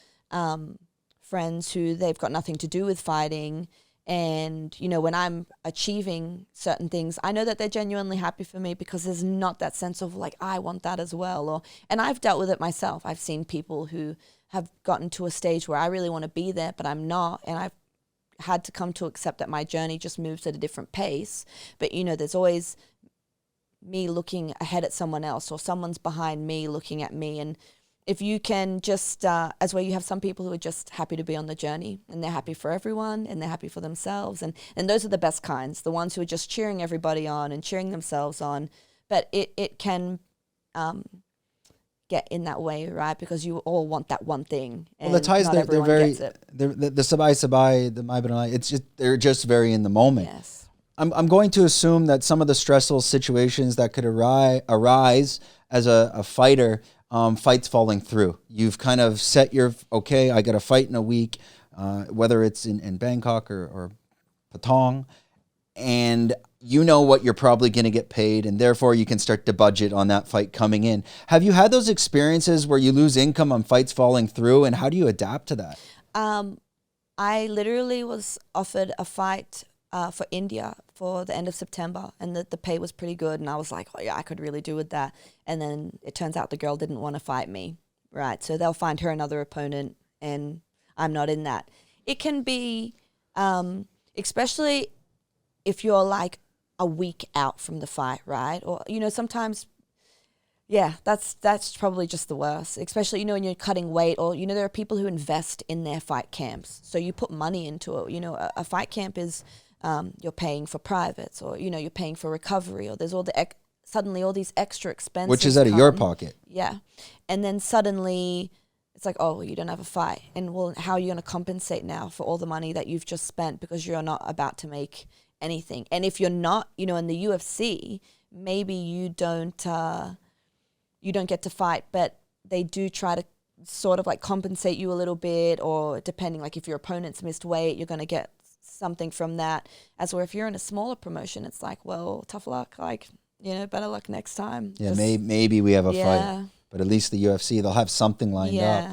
friends who they've got nothing to do with fighting, and you know, when I'm achieving certain things, I know that they're genuinely happy for me, because there's not that sense of like, I want that as well. And I've dealt with it myself. I've seen people who have gotten to a stage where I really want to be there, but I'm not, and I've had to come to accept that my journey just moves at a different pace. But you know, there's always me looking ahead at someone else, or someone's behind me looking at me. And if you can just, as well, you have some people who are just happy to be on the journey, and they're happy for everyone, and they're happy for themselves. And those are the best kinds, the ones who are just cheering everybody on and cheering themselves on. But it can get in that way, right? Because you all want that one thing. And well, the Thais, they're very, the sabai, the mai banai, it's just, they're just very in the moment. Yes. I'm going to assume that some of the stressful situations that could arise as a fighter, fights falling through. You've kind of set your, okay, I got a fight in a week, whether it's in Bangkok or Patong, and you know what you're probably going to get paid, and therefore you can start to budget on that fight coming in. Have you had those experiences where you lose income on fights falling through, and how do you adapt to that? I literally was offered a fight for India for the end of September, and the pay was pretty good, and I was like, oh yeah, I could really do with that. And then it turns out the girl didn't want to fight me, right? So they'll find her another opponent, and I'm not in that. It can be, especially if you're like a week out from the fight, right? Or, you know, sometimes, yeah, that's probably just the worst, especially, you know, when you're cutting weight, or, you know, there are people who invest in their fight camps. So you put money into it. You know, a fight camp is, you're paying for privates, or, you know, you're paying for recovery, or there's all the suddenly all these extra expenses. Which is out of your pocket. Yeah. And then suddenly it's like, oh, well, you don't have a fight. And well, how are you going to compensate now for all the money that you've just spent, because you're not about to make anything? And if you're not, you know, in the UFC, maybe you don't get to fight, but they do try to sort of like compensate you a little bit, or depending, like if your opponent's missed weight, you're going to get something from that. As where if you're in a smaller promotion, it's like, well, tough luck, like, you know, better luck next time. Yeah, maybe we have a fight, but at least the UFC, they'll have something lined up.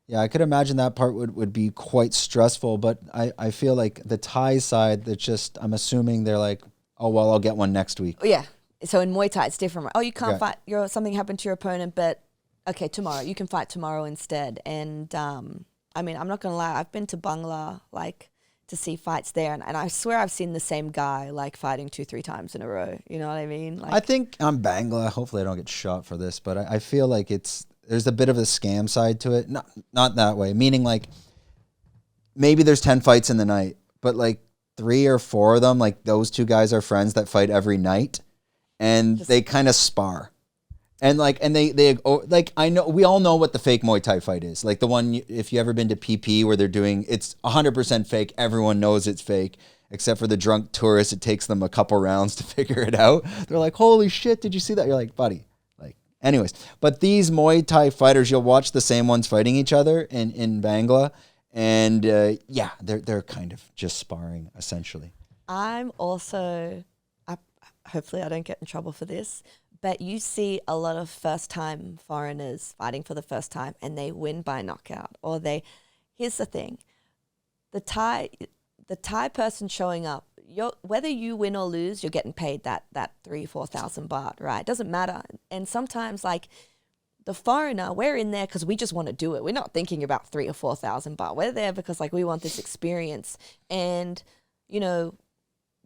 Yeah, I could imagine that part would be quite stressful, but I feel like the Thai side, that just, I'm assuming they're like, oh, well, I'll get one next week. Yeah. So in Muay Thai, it's different. Oh, you can't fight. Something happened to your opponent, but okay, tomorrow. You can fight tomorrow instead. And I mean, I'm not going to lie. I've been to Bangla, like, to see fights there. And I swear I've seen the same guy, like, fighting 2-3 times in a row. You know what I mean? Like, I think I'm Bangla. Hopefully I don't get shot for this, but I feel like there's a bit of a scam side to it. Not that way. Meaning, like, maybe there's 10 fights in the night, but like 3 or 4 of them, like those 2 guys are friends that fight every night, and they kind of spar. And like, I know, we all know what the fake Muay Thai fight is. Like the one, if you ever been to PP where they're doing, it's 100% fake. Everyone knows it's fake, except for the drunk tourists. It takes them a couple rounds to figure it out. They're like, holy shit, did you see that? You're like, buddy. Anyways, but these Muay Thai fighters, you'll watch the same ones fighting each other in Bangla, and they're kind of just sparring essentially. I'm also, hopefully I don't get in trouble for this, but you see a lot of first-time foreigners fighting for the first time, and they win by knockout, or here's the thing, the Thai person showing up, whether you win or lose, you're getting paid that 3,000-4,000 baht, right? It doesn't matter. And sometimes, like, the foreigner, we're in there because we just want to do it. We're not thinking about 3,000 or 4,000 baht. We're there because, like, we want this experience. And, you know,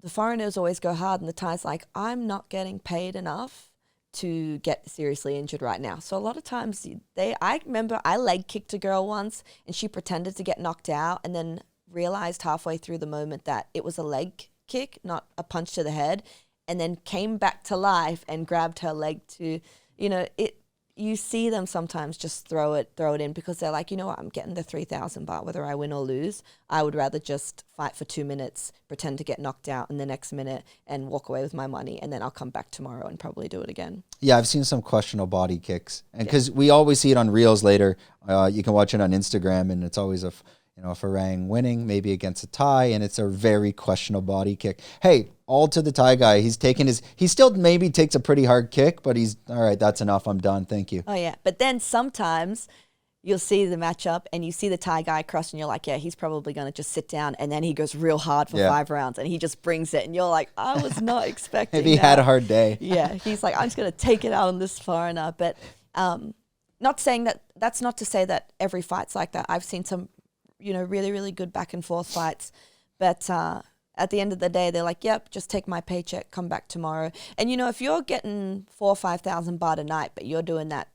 the foreigners always go hard, and the Thai's like, I'm not getting paid enough to get seriously injured right now. So a lot of times I remember I leg kicked a girl once, and she pretended to get knocked out, and then realized halfway through the moment that it was a leg kick, not a punch to the head, and then came back to life and grabbed her leg to, you know, you see them sometimes just throw it in because they're like, you know what, I'm getting the 3,000 baht whether I win or lose. I would rather just fight for 2 minutes, pretend to get knocked out in the next minute and walk away with my money, and then I'll come back tomorrow and probably do it again. Yeah, I've seen some questionable body kicks, and because we always see it on reels later, you can watch it on Instagram, and it's always a Farang winning, maybe against a Thai, and it's a very questionable body kick. Hey, all to the Thai guy. He still maybe takes a pretty hard kick, but he's, all right, that's enough. I'm done. Thank you. Oh, yeah. But then sometimes you'll see the matchup and you see the Thai guy cross and you're like, yeah, he's probably going to just sit down. And then he goes real hard for 5 rounds and he just brings it. And you're like, I was not expecting Maybe he had a hard day. Yeah. He's like, I'm just going to take it out on this foreigner. But not saying that's not to say that every fight's like that. I've seen some really, really good back and forth fights. But at the end of the day, they're like, yep, just take my paycheck, come back tomorrow. And, if you're getting 4,000 or 5,000 baht a night, but you're doing that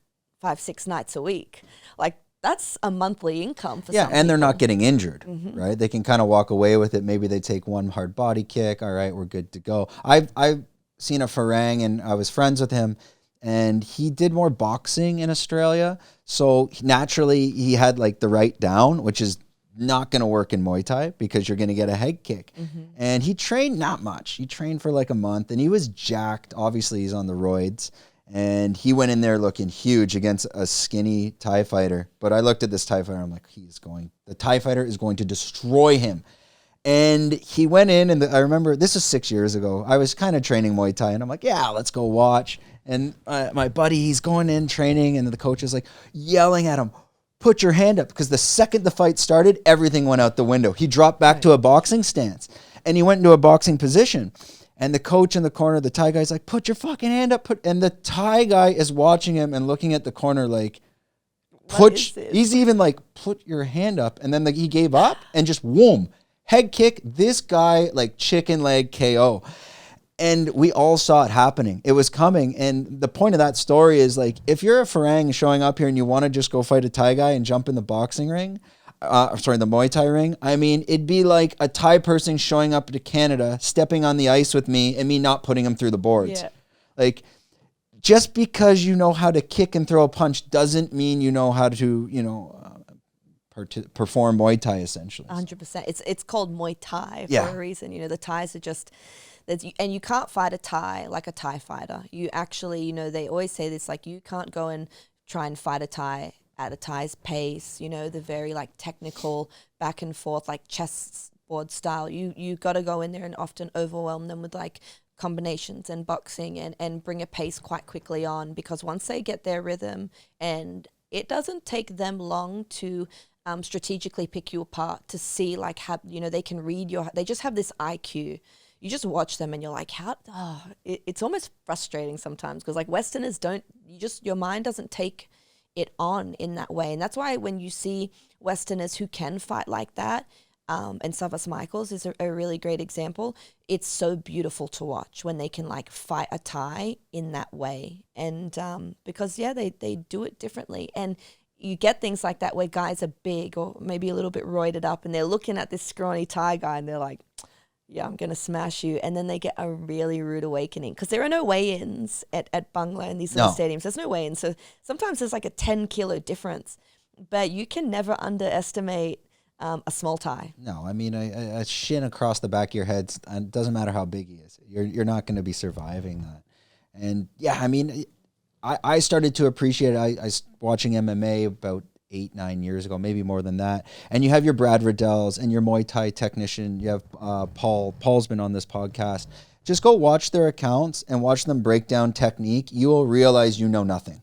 5-6 nights a week, like that's a monthly income for some and people. They're not getting injured, right? They can kind of walk away with it. Maybe they take one hard body kick. All right, we're good to go. I've seen a Farang, and I was friends with him, and he did more boxing in Australia. So naturally, he had like the right down, which is not going to work in Muay Thai because you're going to get a head kick. And he trained not much. He trained for like a month, and he was jacked. Obviously, he's on the roids. And he went in there looking huge against a skinny Thai fighter. But I looked at this Thai fighter, I'm like, the Thai fighter is going to destroy him. And he went in, and I remember, this was 6 years ago. I was kind of training Muay Thai, and I'm like, yeah, let's go watch. And my buddy, he's going in training, and the coach is like yelling at him, put your hand up. Because the second the fight started, everything went out the window. He dropped back to a boxing stance, and he went into a boxing position. And the coach in the corner, the Thai guy's like, put your fucking hand up. And the Thai guy is watching him and looking at the corner like, he's even like, put your hand up. And then he gave up and just whoom, head kick. This guy like chicken leg KO. And we all saw it happening. It was coming. And the point of that story is like, if you're a Farang showing up here and you want to just go fight a Thai guy and jump in the boxing ring, the Muay Thai ring. I mean, it'd be like a Thai person showing up to Canada, stepping on the ice with me, and me not putting him through the boards. Yeah. Like, just because you know how to kick and throw a punch doesn't mean you know how to, perform Muay Thai, essentially. 100%. It's called Muay Thai for a reason. The Thais are just... and you can't fight a Thai like a Thai fighter. You actually, they always say this, like, you can't go and try and fight a Thai at a Thai's pace, the very like technical back and forth, like chessboard style. You got to go in there and often overwhelm them with like combinations and boxing and bring a pace quite quickly on, because once they get their rhythm, and it doesn't take them long to strategically pick you apart, to see like how, they can read they just have this IQ. You just watch them and you're like, it's almost frustrating sometimes, because like Westerners your mind doesn't take it on in that way. And that's why when you see Westerners who can fight like that, and Savas Michaels is a really great example, it's so beautiful to watch when they can like fight a Thai in that way. And because they do it differently. And you get things like that where guys are big or maybe a little bit roided up, and they're looking at this scrawny Thai guy and they're like, yeah, I'm going to smash you. And then they get a really rude awakening, because there are no weigh-ins at Bangla and these little stadiums. There's no weigh-ins. So sometimes there's like a 10-kilo difference. But you can never underestimate a small Thai. No, I mean, a shin across the back of your head, it doesn't matter how big he is. You're not going to be surviving that. And yeah, I mean, I started to appreciate it. I was watching MMA about 8-9 years ago, maybe more than that. And you have your Brad Riddells and your Muay Thai technician. You have Paul. Paul's been on this podcast. Just go watch their accounts and watch them break down technique. You will realize you know nothing.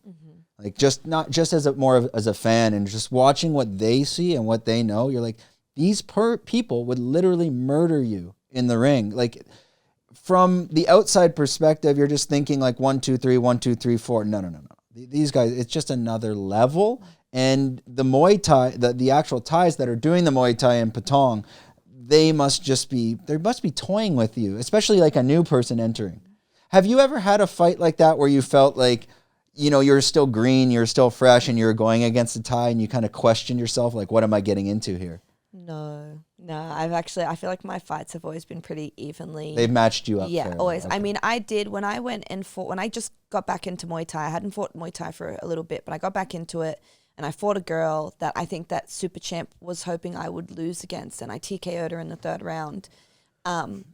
Like, just not just as a fan, and just watching what they see and what they know. You're like, these people would literally murder you in the ring. Like, from the outside perspective, you're just thinking like 1, 2, 3, 1, 2, 3, 4. No. These guys, it's just another level. And the Muay Thai, the actual Thais that are doing the Muay Thai in Patong, they must be toying with you, especially like a new person entering. Have you ever had a fight like that where you felt like, you're still green, you're still fresh, and you're going against a Thai and you kind of question yourself, like, what am I getting into here? No. No, I feel like my fights have always been pretty evenly. They've matched you up. Yeah, fairly. always. Okay. I mean, I did when I went and fought, when I just got back into Muay Thai. I hadn't fought Muay Thai for a little bit, but I got back into it and I fought a girl that I think that Super Champ was hoping I would lose against, and I TKO'd her in the 3rd round.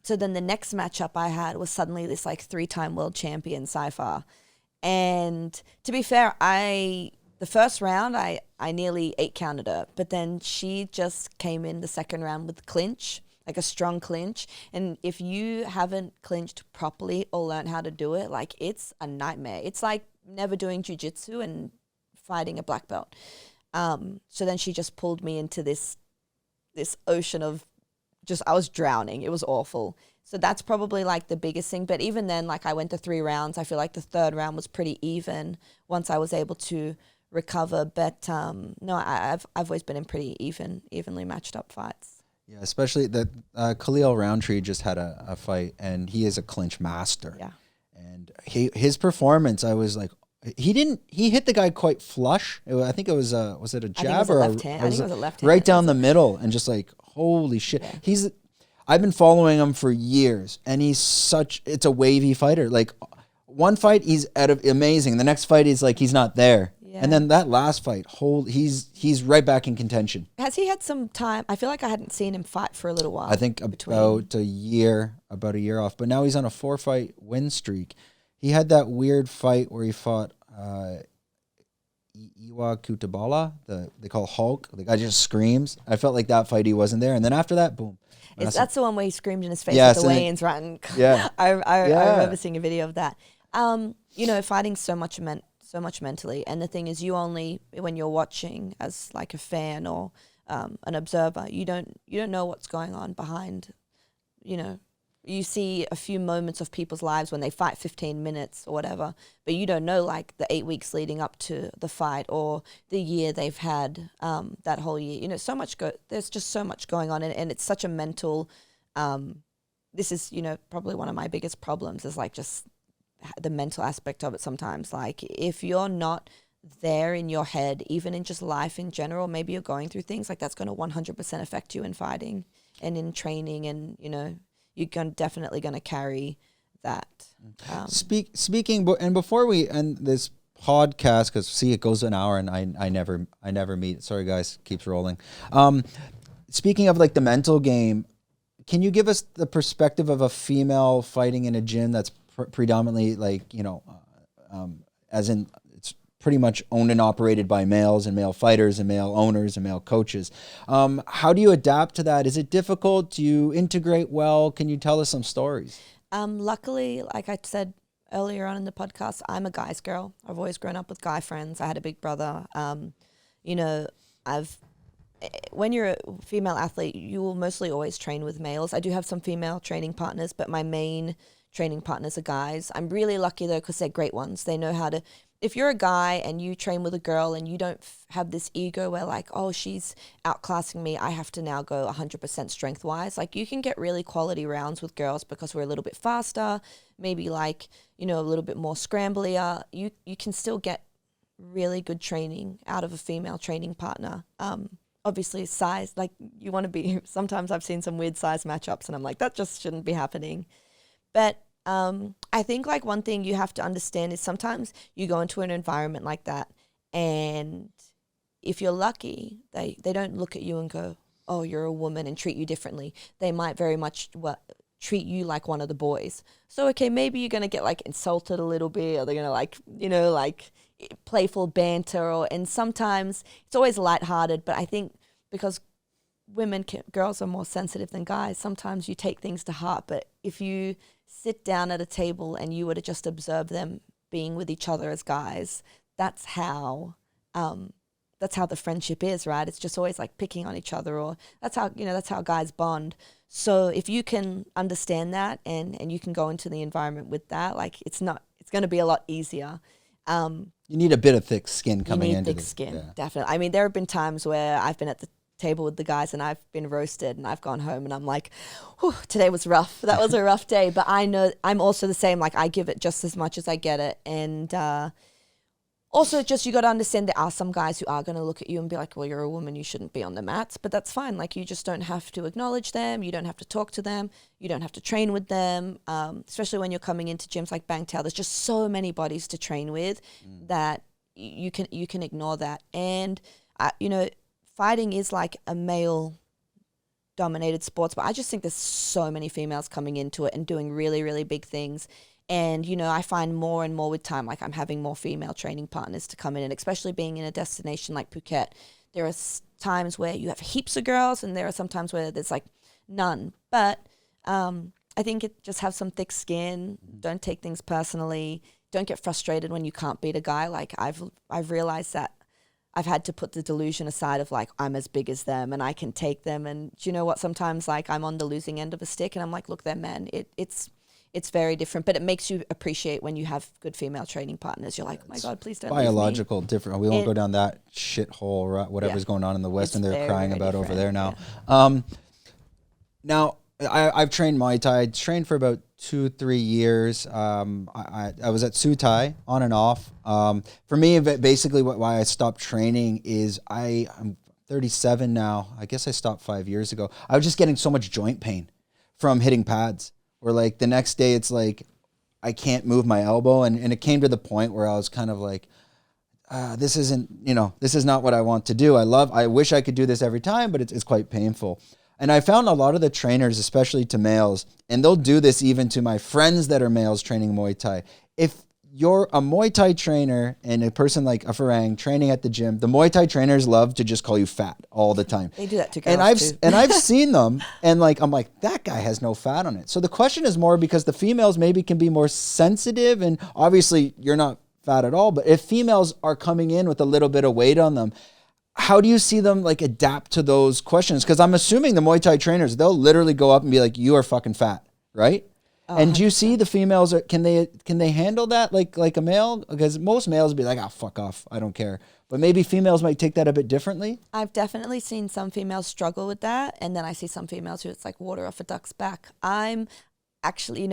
So then the next matchup I had was suddenly this like 3-time world champion, Saifa. And to be fair, the first round, I nearly 8-counted her, but then she just came in the 2nd round with clinch, like a strong clinch. And if you haven't clinched properly or learned how to do it, like it's a nightmare. It's like never doing jiu-jitsu and fighting a black belt. So then she just pulled me into this ocean of I was drowning. It was awful. So that's probably like the biggest thing. But even then, like I went to 3 rounds. I feel like the 3rd round was pretty even once I was able to recover. But no, I've always been in pretty evenly matched up fights. Yeah, especially that Khalil Roundtree just had a fight, and he is a clinch master. Yeah. And his performance, I was like, he hit the guy quite flush. I think it was it a jab or a left hand? I think it was a left hand. Right down the middle, and just like, holy shit. Yeah. I've been following him for years, and it's a wavy fighter. Like one fight he's amazing. The next fight he's like he's not there. Yeah. And then that last fight, he's right back in contention. Has he had some time? I feel like I hadn't seen him fight for a little while. I think about a year off. But now he's on a 4-fight win streak. He had that weird fight where he fought Iwa Kutabala, they call Hulk. The guy just screams. I felt like that fight he wasn't there. And then after that, boom. That's the one where he screamed in his face at the weigh-ins, right? And yeah. I remember seeing a video of that. Fighting so much mentally. And the thing is, you only, when you're watching as like a fan or an observer, you don't know what's going on behind, you see a few moments of people's lives when they fight 15 minutes or whatever, but you don't know like the 8 weeks leading up to the fight or the year they've had, that whole year. There's just so much going on, and it's such a mental. This is probably one of my biggest problems is like just the mental aspect of it. Sometimes, like if you're not there in your head, even in just life in general, maybe you're going through things like that's going to 100% affect you in fighting and in training, and you're definitely going to carry that. Speaking, and before we end this podcast, because it goes an hour and I never meet. Sorry guys, keeps rolling. Speaking of like the mental game, can you give us the perspective of a female fighting in a gym that's predominantly like, as in it's pretty much owned and operated by males and male fighters and male owners and male coaches. How do you adapt to that? Is it difficult? Do you integrate well? Can you tell us some stories? Luckily, like I said earlier on in the podcast, I'm a guy's girl. I've always grown up with guy friends. I had a big brother. When you're a female athlete, you will mostly always train with males. I do have some female training partners, but my main training partners are guys. I'm really lucky though, because they're great ones. They know how to, if you're a guy and you train with a girl and you don't have this ego where like, oh, she's outclassing me, I have to now go 100% strength wise. Like you can get really quality rounds with girls because we're a little bit faster, maybe like, a little bit more scramblier. You can still get really good training out of a female training partner. Obviously size, like you want to be, sometimes I've seen some weird size matchups and I'm like, that just shouldn't be happening. But I think like one thing you have to understand is sometimes you go into an environment like that, and if you're lucky, they don't look at you and go, oh, you're a woman, and treat you differently. They might very much treat you like one of the boys. So, okay, maybe you're going to get like insulted a little bit, or they're going to like, like playful banter, and sometimes it's always lighthearted, but I think because girls are more sensitive than guys, sometimes you take things to heart. But if you sit down at a table and you were to just observe them being with each other as guys, that's how the friendship is, right? It's just always like picking on each other, or that's how guys bond. So if you can understand that and you can go into the environment with that, like it's going to be a lot easier. You need a bit of thick skin coming into thick skin, definitely. I mean, there have been times where I've been at the table with the guys and I've been roasted and I've gone home and I'm like, today was rough. That was a rough day. But I know I'm also the same. Like I give it just as much as I get it. And Also, just you got to understand there are some guys who are going to look at you and be like, well, you're a woman, you shouldn't be on the mats. But that's fine. Like, you just don't have to acknowledge them. You don't have to talk to them. You don't have to train with them, especially when you're coming into gyms like Bangtao. There's just so many bodies to train with that you can ignore that. And, fighting is like a male-dominated sport. But I just think there's so many females coming into it and doing really, really big things. And, I find more and more with time, like I'm having more female training partners to come in, and especially being in a destination like Phuket, there are times where you have heaps of girls and there are some times where there's like none. But I think just have some thick skin, don't take things personally, don't get frustrated when you can't beat a guy. Like I've realized that I've had to put the delusion aside of like, I'm as big as them and I can take them. And do you know what? Sometimes like I'm on the losing end of a stick and I'm like, look, they're men. It's very different, but it makes you appreciate when you have good female training partners. You're like, oh my God, please don't biological leave me. Different. We won't go down that shithole, whatever's going on in the West, and they're crying about over there now. Yeah. Now I've trained Muay Thai. I trained for about 2-3 years. I was at Suit Thai on and off. For me, basically why I stopped training is I'm 37 now. I guess I stopped 5 years ago. I was just getting so much joint pain from hitting pads. Or like the next day, it's like I can't move my elbow, and it came to the point where I was kind of like, this isn't, this is not what I want to do. I wish I could do this every time, but it's quite painful. And I found a lot of the trainers, especially to males, and they'll do this even to my friends that are males training Muay Thai. If you're a Muay Thai trainer and a person like a Farang training at the gym, the Muay Thai trainers love to just call you fat all the time. They do that to girls and I've seen them, and like I'm like, that guy has no fat on it. So the question is more because the females maybe can be more sensitive, and obviously you're not fat at all, but if females are coming in with a little bit of weight on them, how do you see them like adapt to those questions? Because I'm assuming the Muay Thai trainers, they'll literally go up and be like, you are fucking fat, right? And do you see the females, can they handle that like a male? Because most males would be like, fuck off, I don't care. But maybe females might take that a bit differently. I've definitely seen some females struggle with that. And then I see some females who it's like water off a duck's back. I'm actually,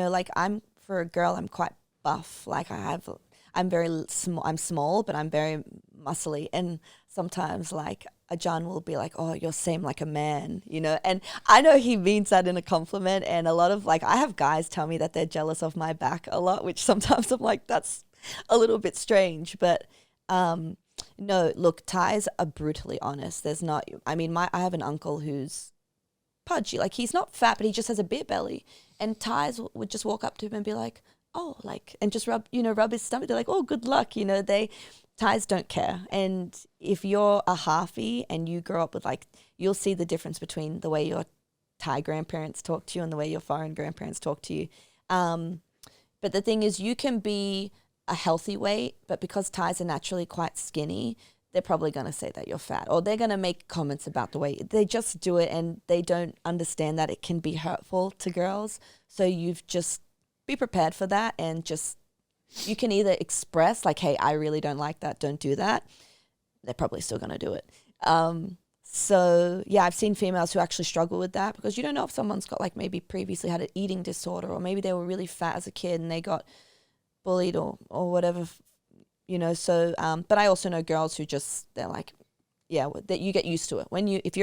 for a girl, I'm quite buff. Like I'm very small. I'm small, but I'm very muscly. And sometimes like a John will be like, oh, you seem like a man, and I know he means that in a compliment. And a lot of I have guys tell me that they're jealous of my back a lot, which sometimes I'm like, that's a little bit strange. But no, look, Thais are brutally honest. There's not, I have an uncle who's pudgy. Like he's not fat, but he just has a beer belly. And Thais would just walk up to him and be like, oh, and just rub his stomach. They're like, oh, good luck. Thais don't care. And if you're a halfie and you grow up with you'll see the difference between the way your Thai grandparents talk to you and the way your foreign grandparents talk to you. But the thing is, you can be a healthy weight, but because Thais are naturally quite skinny, they're probably going to say that you're fat, or they're going to make comments about the weight. They just do it, and they don't understand that it can be hurtful to girls. So you've just be prepared for that, and just you can either express like, hey, I really don't like that, don't do that. They're probably still going to do it. So yeah, I've seen females who actually struggle with that, because you don't know if someone's got maybe previously had an eating disorder, or maybe they were really fat as a kid and they got bullied or whatever, so but I also know girls who they're like, yeah, that you get used to it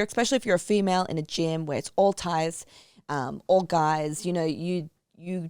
especially if you're a female in a gym where it's all Thais, all guys, you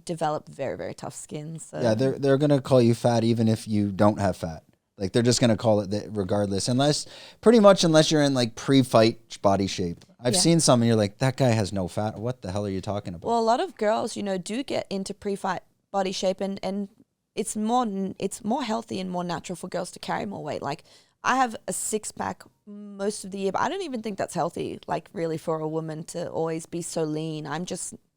develop very, very tough skin. So yeah, they're gonna call you fat even if you don't have fat. Like they're just gonna call it that regardless, unless you're in pre-fight body shape. I've seen some and you're like, that guy has no fat. What the hell are you talking about? Well, a lot of girls, do get into pre-fight body shape, and it's more healthy and more natural for girls to carry more weight. Like I have a 6-pack most of the year, but I don't even think that's healthy, really, for a woman to always be so lean.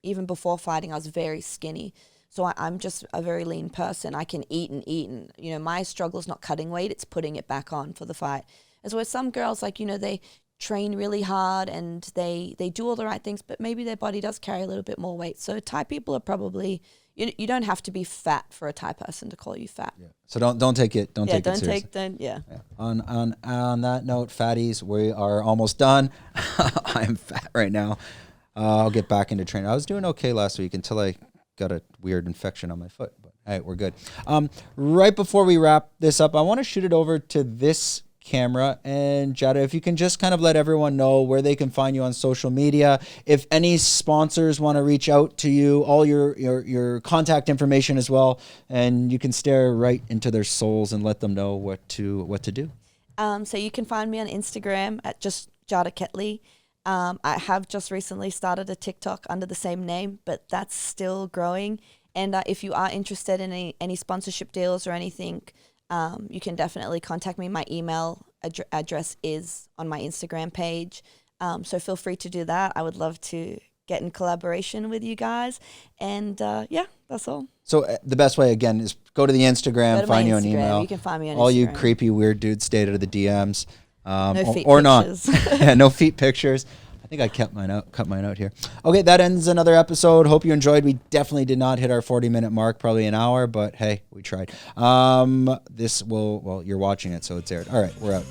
Even before fighting, I was very skinny. So I'm just a very lean person. I can eat and eat. And, my struggle is not cutting weight. It's putting it back on for the fight. As well as some girls, they train really hard and they do all the right things, but maybe their body does carry a little bit more weight. So Thai people are probably, you don't have to be fat for a Thai person to call you fat. Yeah. So don't take it. Don't take it seriously. Yeah. On that note, fatties, we are almost done. I'm fat right now. I'll get back into training. I was doing okay last week until I got a weird infection on my foot. But All right, we're good. Right before we wrap this up, I want to shoot it over to this camera. And Jada, if you can just kind of let everyone know where they can find you on social media. If any sponsors want to reach out to you, all your contact information as well. And you can stare right into their souls and let them know what to do. So you can find me on Instagram at just Jada Ketley. I have just recently started a TikTok under the same name, but that's still growing. And if you are interested in any sponsorship deals or anything, you can definitely contact me. My email address is on my Instagram page. So feel free to do that. I would love to get in collaboration with you guys. And yeah, that's all. So the best way, again, is go to the Instagram, find you on email. You can find me on all Instagram. You creepy, weird dudes, stay out of the DMs. No feet or pictures. Not. Yeah, no feet pictures. I think I cut mine out here. Okay, that ends another episode. Hope you enjoyed. We definitely did not hit our 40-minute mark, probably an hour, but hey, we tried. You're watching it, so it's aired. All right, we're out.